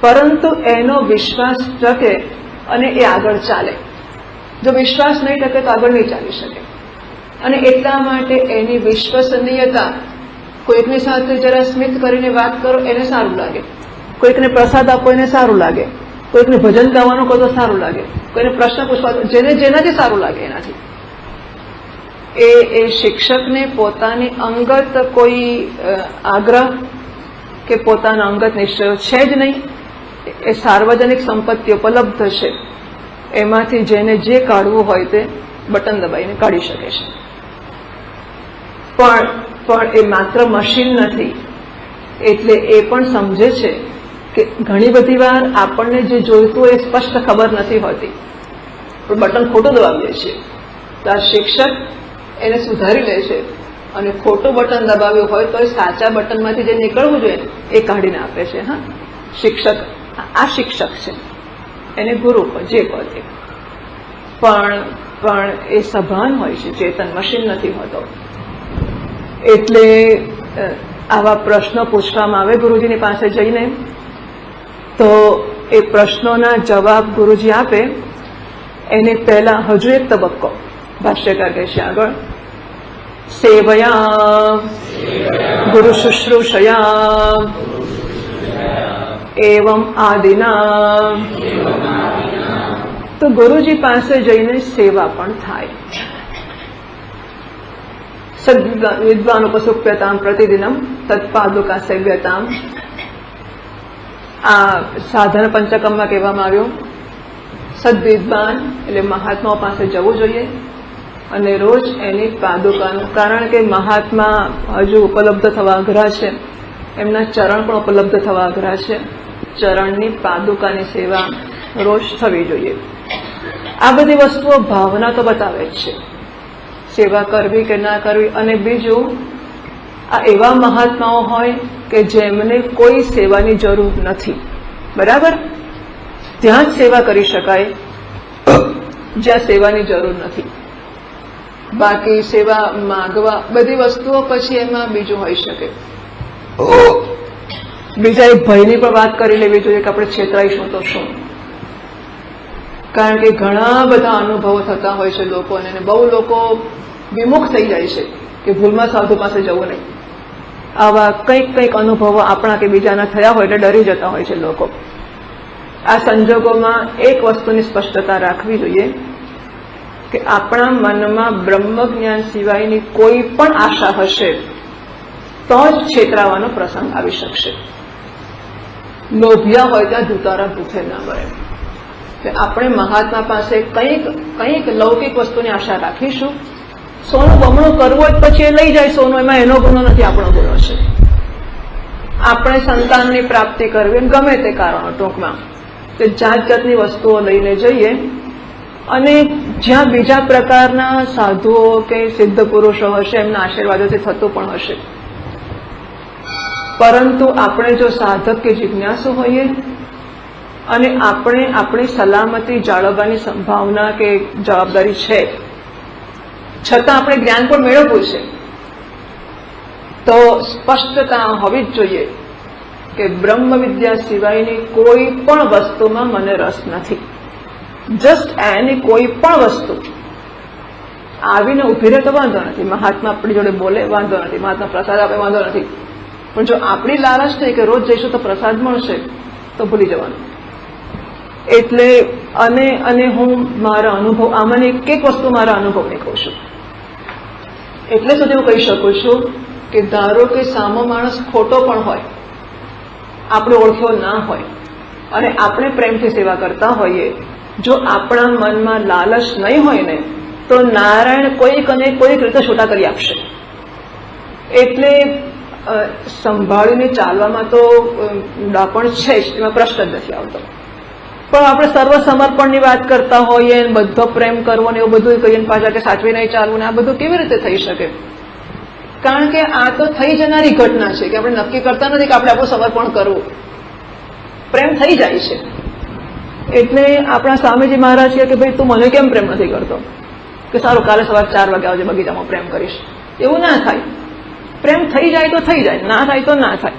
પરંતુ એનો વિશ્વાસ ટકે અને એ આગળ ચાલે. જો વિશ્વાસ નહીં ટકે તો આગળ નહીં ચાલી શકે. અને એટલા માટે એની વિશ્વસનીયતા, કોઈકની સાથે જરા સ્મિત કરીને વાત કરો એને સારું લાગે, કોઈકને પ્રસાદ આપો એને સારું લાગે, કોઈકને ભજન ગાવાનું કહો તો સારું લાગે, કોઈને પ્રશ્ન પૂછવા જેને જેનાથી સારું લાગે એનાથી. એ શિક્ષકને પોતાની અંગત કોઈ આગ્રહ કે પોતાના અંગત નિશ્ચયો છે જ નહીં. એ સાર્વજનિક સંપત્તિ ઉપલબ્ધ છે, એમાંથી જેને જે કાઢવું હોય તે બટન દબાઈને કાઢી શકે છે. પણ એ માત્ર મશીન નથી, એટલે એ પણ સમજે છે કે ઘણી બધી વાર આપણને જે જોઈતું એ સ્પષ્ટ ખબર નથી હોતી, પણ બટન ખોટું દબાવીએ છીએ. તો આ શિક્ષક એને સુધારી લે છે અને ખોટું બટન દબાવ્યું હોય તો એ સાચા બટનમાંથી જે નીકળવું જોઈએ એ કાઢીને આપે છે. હા, શિક્ષક આ શિક્ષક છે, એને ગુરુ જે કહો તે, પણ એ સભાન હોય છે, ચેતન મશીન નથી હોતો. એટલે આવા પ્રશ્નો પૂછવામાં આવે ગુરુજીની પાસે જઈને, તો એ પ્રશ્નોના જવાબ ગુરુજી આપે એને પહેલા હજુ એક તબક્કો ભાષ્યકાર કહે છે આગળ, સેવયા ગુરુ શુશ્રૂષયા એવમ આદિના. તો ગુરુજી પાસે જઈને સેવા પણ થાય. સદ્વિદ્વાનુપસુપ્યતામ પ્રતિદિનમ તત્પાદુકા સેવ્યતામ. આ સાધન પંચકમમાં કહેવામાં આવ્યું, સદ્વિદ્વાન એટલે મહાત્માઓ પાસે જવું જોઈએ અને રોજ એની પાદુકાનું, કારણ કે મહાત્મા હજુ ઉપલબ્ધ થવા અઘરા છે, એમના ચરણ પણ ઉપલબ્ધ થવા અઘરા છે. ચરણની પાદુકાની સેવા રોજ થવી જોઈએ. આ બધી વસ્તુઓ ભાવના તો બતાવે જ છે, સેવા કરવી કે ના કરવી. અને બીજું, આ એવા મહાત્માઓ હોય કે જેમને કોઈ સેવાની જરૂર નથી, બરાબર, ત્યાં જ સેવા કરી શકાય જ્યાં સેવાની જરૂર નથી. બાકી સેવા માગવા બધી વસ્તુઓ પછી એમાં બીજું હોઈ શકે. બીજા એક ભયની પણ વાત કરી લેવી જોઈએ કે આપણે છેતરાઈશું તો શું, કારણ કે ઘણા બધા અનુભવો થતા હોય છે લોકોને, અને બહુ લોકો વિમુખ થઈ જાય છે કે ભૂલમાં સાધુ પાસે જવું નહીં. આવા કંઈક અનુભવો આપણા કે બીજાના થયા હોય એટલે ડરી જતા હોય છે લોકો. આ સંજોગોમાં એક વસ્તુની સ્પષ્ટતા રાખવી જોઈએ કે આપણા મનમાં બ્રહ્મ જ્ઞાન સિવાયની કોઈ પણ આશા હશે તો જ છેતરાવાનો પ્રસંગ આવી શકશે. લોભિયા હોય ત્યાં ધૂતારા ભૂખે ના મરે. આપણે મહાત્મા પાસે કંઈક લૌકિક વસ્તુની આશા રાખીશું, સોનું બમણું કરવું હોય પછી એ લઈ જાય સોનું, એમાં એનો ગુનો નથી, આપણો ગુનો છે. આપણે સંતાનની પ્રાપ્તિ કરવી ગમે તે કારણો, ટૂંકમાં તે જાત જાતની વસ્તુઓ લઈને જઈએ, અને જ્યાં બીજા પ્રકારના સાધુઓ કે સિદ્ધ પુરુષો હશે એમના આશીર્વાદોથી થતું પણ હશે, પરંતુ આપણે જો સાધક કે જિજ્ઞાસુ હોઈએ અને આપણે આપણી સલામતી જાળવવાની સંભાવના કે જવાબદારી છે, છતાં આપણે જ્ઞાન પણ મેળવવું છે, તો સ્પષ્ટતા હોવી જ જોઈએ કે બ્રહ્મ વિદ્યા સિવાયની કોઈ પણ વસ્તુમાં મને રસ નથી. જસ્ટ એની કોઈ પણ વસ્તુ આવીને ઉભી રહે તો વાંધો નથી, મહાત્મા આપણી જોડે બોલે વાંધો નથી, મહાત્મા પ્રસાદ આપે વાંધો નથી, પણ જો આપણી લાલચ થઈ કે રોજ જઈશું તો પ્રસાદ મળશે તો ભૂલી જવાનું. એટલે અને હું મારા અનુભવ, આમાંની એક વસ્તુ મારા અનુભવને કહું છું. એટલે સુધી હું કહી શકું છું કે ધારો કે સામો માણસ ખોટો પણ હોય, આપણે ઓળખ્યો ના હોય, અને આપણે પ્રેમથી સેવા કરતા હોઈએ, જો આપણા મનમાં લાલચ નહીં હોય ને તો નારાયણ કોઈક અને કોઈક રીતે છૂટા કરી આપશે. એટલે સંભાળીને ચાલવામાં તો ડાપણ છે જ, એમાં પ્રશ્ન જ નથી આવતો. પણ આપણે સર્વ સમર્પણની વાત કરતા હોઈએ, બધો પ્રેમ કરવો ને એવું બધું કહીએ પાછા કે સાચવી નહીં ચાલવું ને, આ બધું કેવી રીતે થઈ શકે? કારણ કે આ તો થઈ જનારી ઘટના છે કે આપણે નક્કી કરતા નથી કે આપણે આપણું સમર્પણ કરવું. પ્રેમ થઈ જાય છે, એટલે આપણા સ્વામીજી મહારાજ કહે કે ભાઈ તું મને કેમ પ્રેમ નથી કરતો, કે સારું કાલે સવારે 4 વાગે આવજે બગીચામાં પ્રેમ કરીશ. એવું ના થાય. પ્રેમ થઈ જાય તો થઈ જાય, ના થાય તો ના થાય.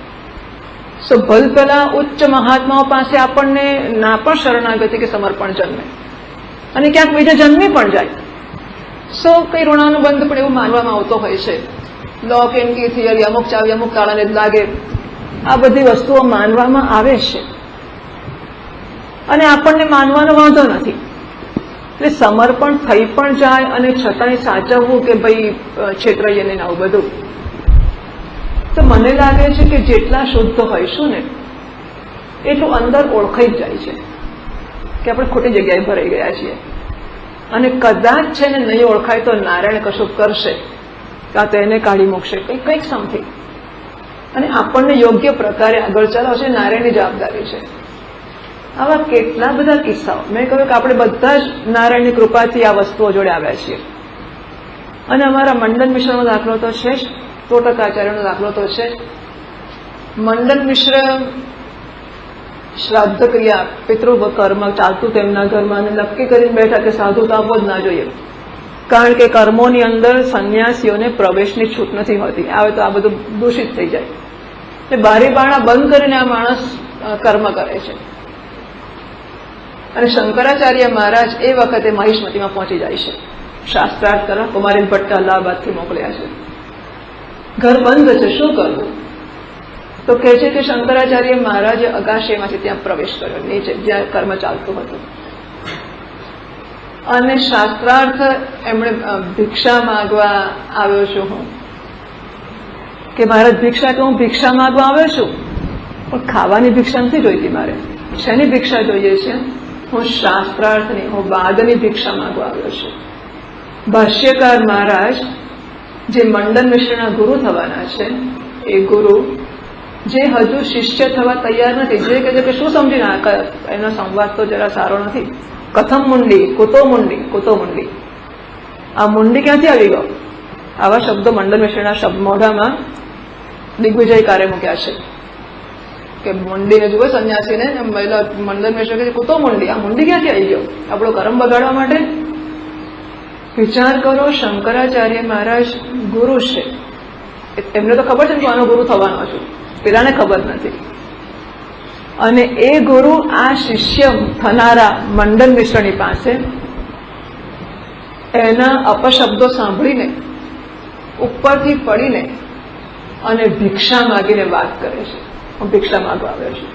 સો ભલ પેલા ઉચ્ચ મહાત્માઓ પાસે આપણને ના પણ શરણાગતિ કે સમર્પણ જન્મે અને ક્યાંક બીજા જન્મી પણ જાય. સો કઈ ઋણાનુબંધ પણ એવું માનવામાં આવતો હોય છે. લોક એન્ડ કી થિયરી, અમુક ચાવી અમુક તાળાને જ લાગે, આ બધી વસ્તુઓ માનવામાં આવે છે અને આપણને માનવાનો વાંધો નથી. એટલે સમર્પણ થઈ પણ જાય અને છતાંય સાચવવું કે ભાઈ છેતરાઈએ નહીં આવું બધું. તો મને લાગે છે કે જેટલા શુદ્ધ હોઈશું ને એટલું અંદર ઓળખાઈ જ જાય છે કે આપણે ખોટી જગ્યાએ ભરાઈ ગયા છીએ. અને કદાચ છે ને નહીં ઓળખાય તો નારાયણ કશું કરશે, કાં તો એને કાઢી મૂકશે, કંઈક સમથિંગ, અને આપણને યોગ્ય પ્રકારે આગળ ચલાવશે. નારાયણની જવાબદારી છે. આવા કેટલા બધા કિસ્સાઓ મેં કહ્યું કે આપણે બધા જ નારાયણની કૃપાથી આ વસ્તુઓ જોડે આવ્યા છીએ. અને અમારા મંડન મિશ્રનો દાખલો તો છે જ, તોટકાચાર્યનો દાખલો તો છે જ. મંડન મિશ્ર શ્રાદ્ધ ક્રિયા પિતૃ કર્મ ચાલતું તેમના ઘરમાં અને નક્કી કરીને બેઠા કે સાધુ તો આપવો જ ના જોઈએ, કારણ કે કર્મોની અંદર સંન્યાસીઓને પ્રવેશની છૂટ નથી હોતી. આવે તો આ બધું દૂષિત થઈ જાય. એટલે બારી બારણા બંધ કરીને આ માણસ કર્મ કરે છે. અને શંકરાચાર્ય મહારાજ એ વખતે મહિષ્મતીમાં પહોંચી જાય છે શાસ્ત્રાર્થ કરવા. કુમારી ભટ્ટ અલ્હાબાદથી મોકલ્યા છે. ઘર બંધ છે, શું કરવું? તો કહે છે કે શંકરાચાર્ય મહારાજે અગાશયમાંથી ત્યાં પ્રવેશ કર્યો, નીચે જ્યાં કર્મ ચાલતું હતું. અને શાસ્ત્રાર્થ એમણે ભિક્ષા માંગવા આવ્યો છું હું, કે મહારાજ ભિક્ષા, કે હું ભિક્ષા માંગવા આવ્યો છું પણ ખાવાની ભિક્ષા નથી જોઈતી મારે. શેની ભિક્ષા જોઈએ છે? હું શાસ્ત્રાર્થની, હું વાદની ભિક્ષા માંગવા આવ્યો છું. ભાષ્યકાર મહારાજ જે મંડન મિશ્રના ગુરુ થવાના છે, એ ગુરુ જે હજુ શિષ્ય થવા તૈયાર નથી, જે કહે છે કે શું સમજીને એનો સંવાદ તો જરા સારો નથી. કથમ મુંડી, કુતો મુંડી, કુતો મુંડી. આ મુંડી ક્યાંથી આવી ગયો? આવા શબ્દો મંડન મિશ્રના શબ્દ મોઢામાં દિગ્વિજયકારે મૂક્યા છે કે મુંડીને જુઓ સંન્યાસીને, મહિલા મંડન મિશ્ર કે કુતો મુંડી, આ મુંડી ક્યાંથી આવી ગયો? આપણો કર્મ બગાડવા માટે? વિચાર કરો, શંકરાચાર્ય મહારાજ ગુરુ છે, એમને તો ખબર છે કે આનો ગુરુ થવાનો છું, પેલાને ખબર નથી. અને એ ગુરુ આ શિષ્ય થનારા મંડન મિશ્રની પાસે એના અપશબ્દો સાંભળીને ઉપરથી પડીને અને ભિક્ષા માગીને વાત કરે છે. હું ભિક્ષા માગવા આવ્યો છું.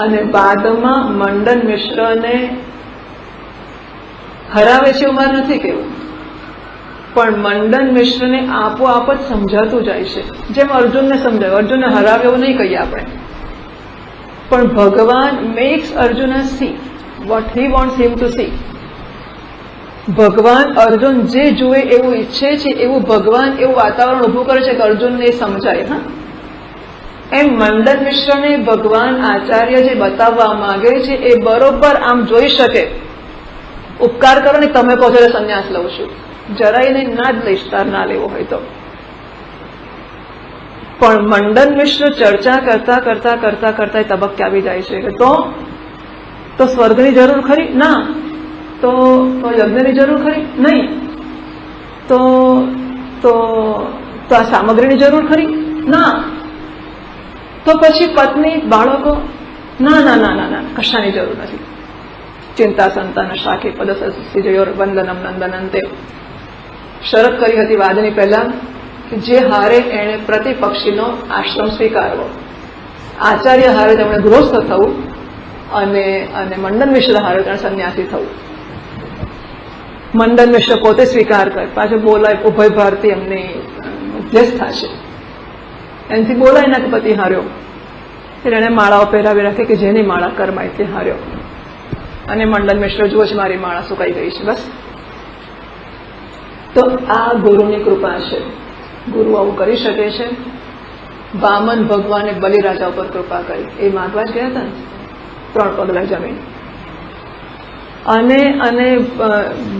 અને બાદમાં મંડન મિશ્રને હરાવે છે એવું મારે નથી કેવું, પણ મંડન મિશ્રને આપોઆપ જ સમજાતું જાય છે. જેમ અર્જુનને સમજાવ્યું, અર્જુનને હરાવે એવું નહીં કહીએ આપણે, પણ ભગવાન makes Arjun see what he wants him to see. ભગવાન અર્જુન જે જુએ એવું ઈચ્છે છે, એવું ભગવાન એવું વાતાવરણ ઊભું કરે છે કે અર્જુનને સમજાય. હા, એમ મંડન મિશ્રને ભગવાન આચાર્ય જે બતાવવા માંગે છે એ બરોબર આમ જોઈ શકે. ઉપકાર કરો ને, તમે કહો છો સંન્યાસ લઉં છું, જરાય નહીં, ના જ લઈશ, તાર ના લેવો હોય તો. પણ મંડન મિશ્ર ચર્ચા કરતા કરતા કરતા કરતા તબક્કે આવી જાય છે કે તો સ્વર્ગની જરૂર ખરી? ના. તો યજ્ઞની જરૂર ખરી? નહીં. તો આ સામગ્રીની જરૂર ખરી? ના. તો પછી પત્ની, બાળકો? ના ના ના ના ના, કશાની જરૂર નથી. ચિંતા સંતાન શાખે પદસયોર વંદનમ નંદનંતે. શરત કરી હતી વાદની પહેલા કે જે હારે એણે પ્રતિપક્ષીનો આશ્રમ સ્વીકારવો. આચાર્ય હારે તેમણે ગૃહસ્થ થવું અને મંડન મિશ્ર હારે તેમણે સંન્યાસી થવું. મંડન મિશ્ર પોતે સ્વીકાર કરે, પાછું બોલાય, ઉભય ભારતી એમની મધ્યસ્થા છે, એનાથી બોલાય ના કે પતિ હાર્યો. એટલે એને માળાઓ પહેરાવી રાખે કે જેની માળા કરમાય તે હાર્યો. અને મંડન મિશ્ર જુઓ છે મારી માળા સુકાઈ ગઈ છે, બસ. તો આ ગુરુની કૃપા છે. ગુરુ આવું કરી શકે છે. વામન ભગવાને બલિરાજા ઉપર કૃપા કરી, એ માગવા જ ગયા હતા ને, 3 પગલા જમીન. અને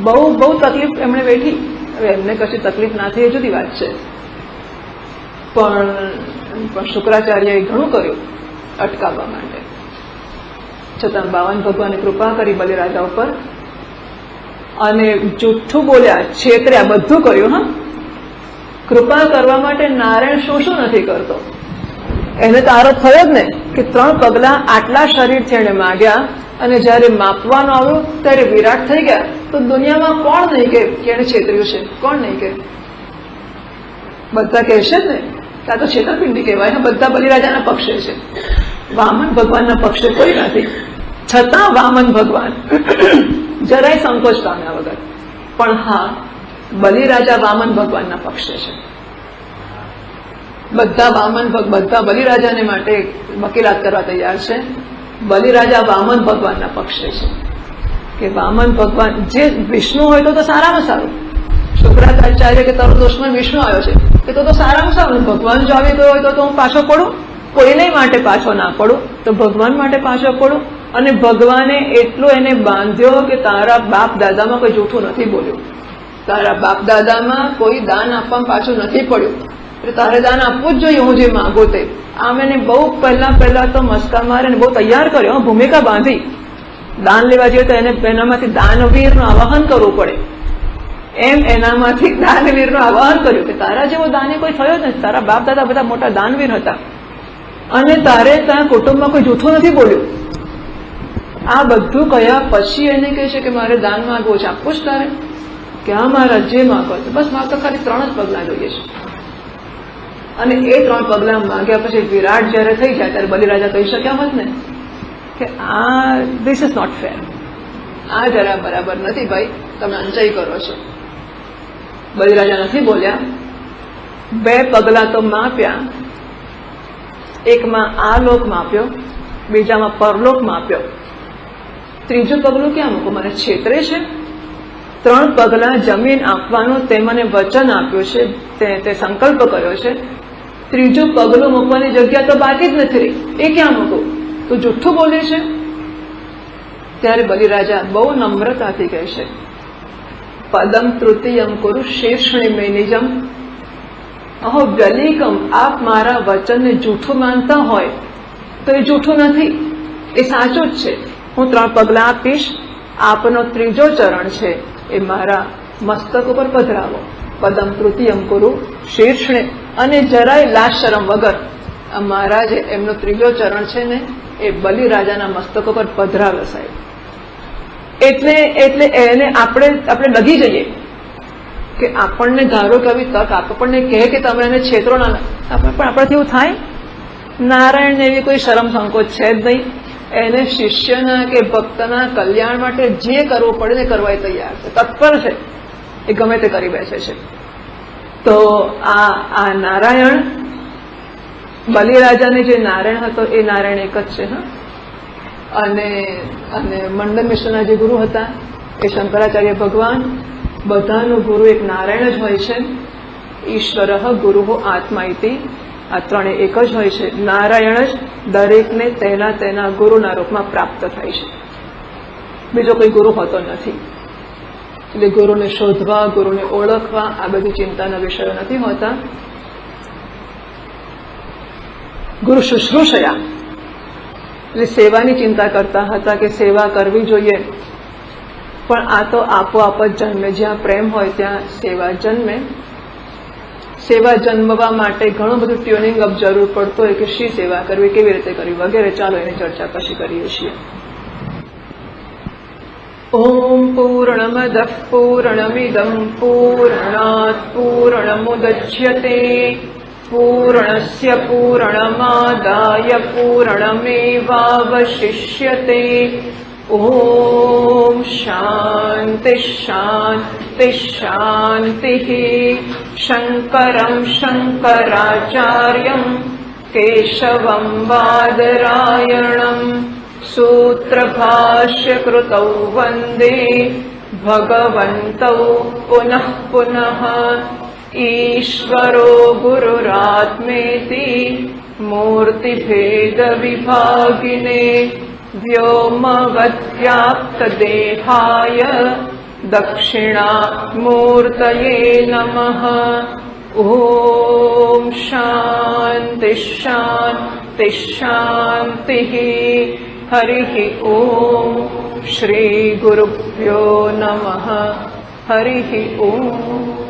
બહુ તકલીફ એમણે વેઠી. હવે એમને કશી તકલીફ ના થઈ એ જુદી વાત છે, પણ શુક્રાચાર્યએ ઘણું કર્યું અટકાવવા માટે. છતાં 52 ભગવાને કૃપા કરી બલિરાજા ઉપર અને જુઠ્ઠું બોલ્યા, છેતર્યા, બધું કર્યું. હા, કૃપા કરવા માટે નારાયણ શું નથી કરતો. એને તો આરોપ થયો જ ને કે 3 પગલા આટલા શરીરથી એને માગ્યા અને જયારે માપવાનું આવ્યું ત્યારે વિરાટ થઈ ગયા. તો દુનિયામાં કોણ નહીં કે એને છેતર્યું છે? કોણ નહીં કે? બધા કહેશે જ ને કે આ તો છેતરપિંડી કહેવાય. બધા બલિરાજાના પક્ષે છે, વામન ભગવાનના પક્ષે કોઈ નથી. છતાં વામન ભગવાન જરાય સંકોચ પામ્યા વગર, પણ હા, બલિરાજા વામન ભગવાનના પક્ષે છે. બધા બલિરાજાને માટે વકીલાત કરવા તૈયાર છે. બલિરાજા વામન ભગવાનના પક્ષે છે કે વામન ભગવાન જે વિષ્ણુ હોય તો સારામાં સારું. શુક્રાચાર્ય કે તારો દુશ્મન વિષ્ણુ આવ્યો છે કે તો સારામાં સારું. ભગવાન જો આવી ગયો હોય તો હું પાછો પડું? કોઈને માટે પાછો ના પડું, તો ભગવાન માટે પાછો પડું. અને ભગવાને એટલો એને બાંધ્યો કે તારા બાપ દાદામાં કોઈ જૂઠું નથી બોલ્યું, તારા બાપ દાદામાં કોઈ દાન આપવામાં પાછું નથી પડ્યું, એટલે તારે દાન આપવું જ જોઈએ હું જે માંગુ તે. આમ એને બહુ પહેલા તો મસ્કા મારે બહુ તૈયાર કર્યો, ભૂમિકા બાંધી. દાન લેવા જઈએ તો એને એનામાંથી દાનવીરનું આવાહન કરવું પડે, એમ એનામાંથી દાનવીરનું આવાહન કર્યું કે તારા જેવો દાની કોઈ થયો જ નથી. તારા બાપ દાદા બધા મોટા દાનવીર હતા અને તારે ત્યાં કુટુંબમાં કોઈ જૂઠું નથી બોલ્યું. આ બધું કયા પછી એને કહે છે કે મારે દાન માંગવું છે, આપવું જ તારે? કે હા મારા જે માંગો છે, બસ મારે તો ખાલી 3 જ પગલાં જોઈએ છે. અને એ 3 પગલાં માંગ્યા પછી વિરાટ જયારે થઈ જાય ત્યારે બલિરાજા કહી શક્યા હોત ને કે ધીસ ઇઝ નોટ ફેર, આ જરા બરાબર નથી ભાઈ, તમે અંચાઈ કરો છો. બલિરાજા નથી બોલ્યા. 2 પગલાં તો માપ્યા, એકમાં આ લોક માપ્યો, બીજામાં પરલોક માપ્યો. 3જું પગલું ક્યાં મૂકું? મને છેતરે છે. 3 પગલાં જમીન આપવાનું તે મને વચન આપ્યું છે, તે સંકલ્પ કર્યો છે. 3જું પગલું મૂકવાની જગ્યા તો બાકી જ નથી રહી, એ ક્યાં મૂકું? તો જુઠ્ઠું બોલે છે. ત્યારે બલિરાજા બહુ નમ્રતાથી કહે છે, પદમ તૃતીયમ કુરુ શીર્ષણે મે નિજમ અહો વ્યલિકમ. આપ મારા વચનને જૂઠું માનતા હોય તો એ જૂઠું નથી, એ સાચું જ છે. હું 3 પગલાં આપીશ. આપનો 3જો ચરણ છે એ મારા મસ્તક ઉપર પધરાવો. પદમ તૃતીયમ કુરુ શીર્ષણે, અને જરાય લાજ શરમ વગર મારા જે એમનો 3જો ચરણ છે ને એ બલિરાજાના મસ્તક ઉપર પધરાવે સાહેબ. એટલે એને આપણે લગી જઈએ કે આપણને ધારો કે આવી તક આપણને કહે કે તમે એને છેતરો ના, પણ આપણાથી એવું થાય? નારાયણને એવી કોઈ શરમ સંકોચ છે જ નહીં. એને શિષ્યના કે ભક્તના કલ્યાણ માટે જે કરવું પડે ને કરવા તૈયાર છે, તત્પર છે, એ ગમે તે કરી બેસે છે. તો આ નારાયણ, બલિરાજાને જે નારાયણ હતો એ નારાયણ એક જ છે. હા, અને મંડન મિશ્રના જે ગુરુ હતા એ શંકરાચાર્ય ભગવાન. બધાનું ગુરુ એક નારાયણ જ હોય છે. ઈશ્વર ગુરુ આત્મા ઇતિ, આ 3 એક જ હોય છે. નારાયણ જ દરેકને તેના ગુરુના રૂપમાં પ્રાપ્ત થાય છે, બીજો કોઈ ગુરુ હોતો નથી. એટલે ગુરુને શોધવા, ગુરુને ઓળખવા આ બધી ચિંતાના વિષયો નથી હોતા. ગુરુ શુશ્રૂષયા એટલે સેવાની ચિંતા કરતા હતા કે સેવા કરવી જોઈએ, પણ આ તો આપોઆપ જ જન્મે. જ્યાં પ્રેમ હોય ત્યાં સેવા જન્મે. સેવા જન્મવા માટે ઘણું બધું ટ્યુનિંગ અપ જરૂર પડતો હોય કે શી સેવા કરવી, કેવી રીતે કરવી વગેરે. ચાલો એની ચર્ચા પછી કરીએ છીએ. ઓમ પૂર્ણમદ પૂર્ણમિદમ પૂર્ણાત પૂર્ણમુદચ્યતે પૂર્ણસ્ય પૂર્ણમાદાય પૂર્ણમેવાવશિષ્યતે. ઓમ શાંતિ શાંતિ શાંતિ. શંકરં શંકરાચાર્યં કેશવં બાદરાયણં સૂત્રભાષ્યકૃતૌ વંદે ભગવन्तૌ પુનઃ પુનઃ. ઈશ્વરો ગુરુરાત્મેતિ મૂર્તિભેદવિભાગિને વ્યોમવદ્વ્યાપ્તદેહાય દક્ષિણામૂર્તયે નમઃ. ઓમ શાંતિ શાંતિ શાંતિ. हरिः ॐ श्री गुरुभ्यो नमः हरिः ॐ।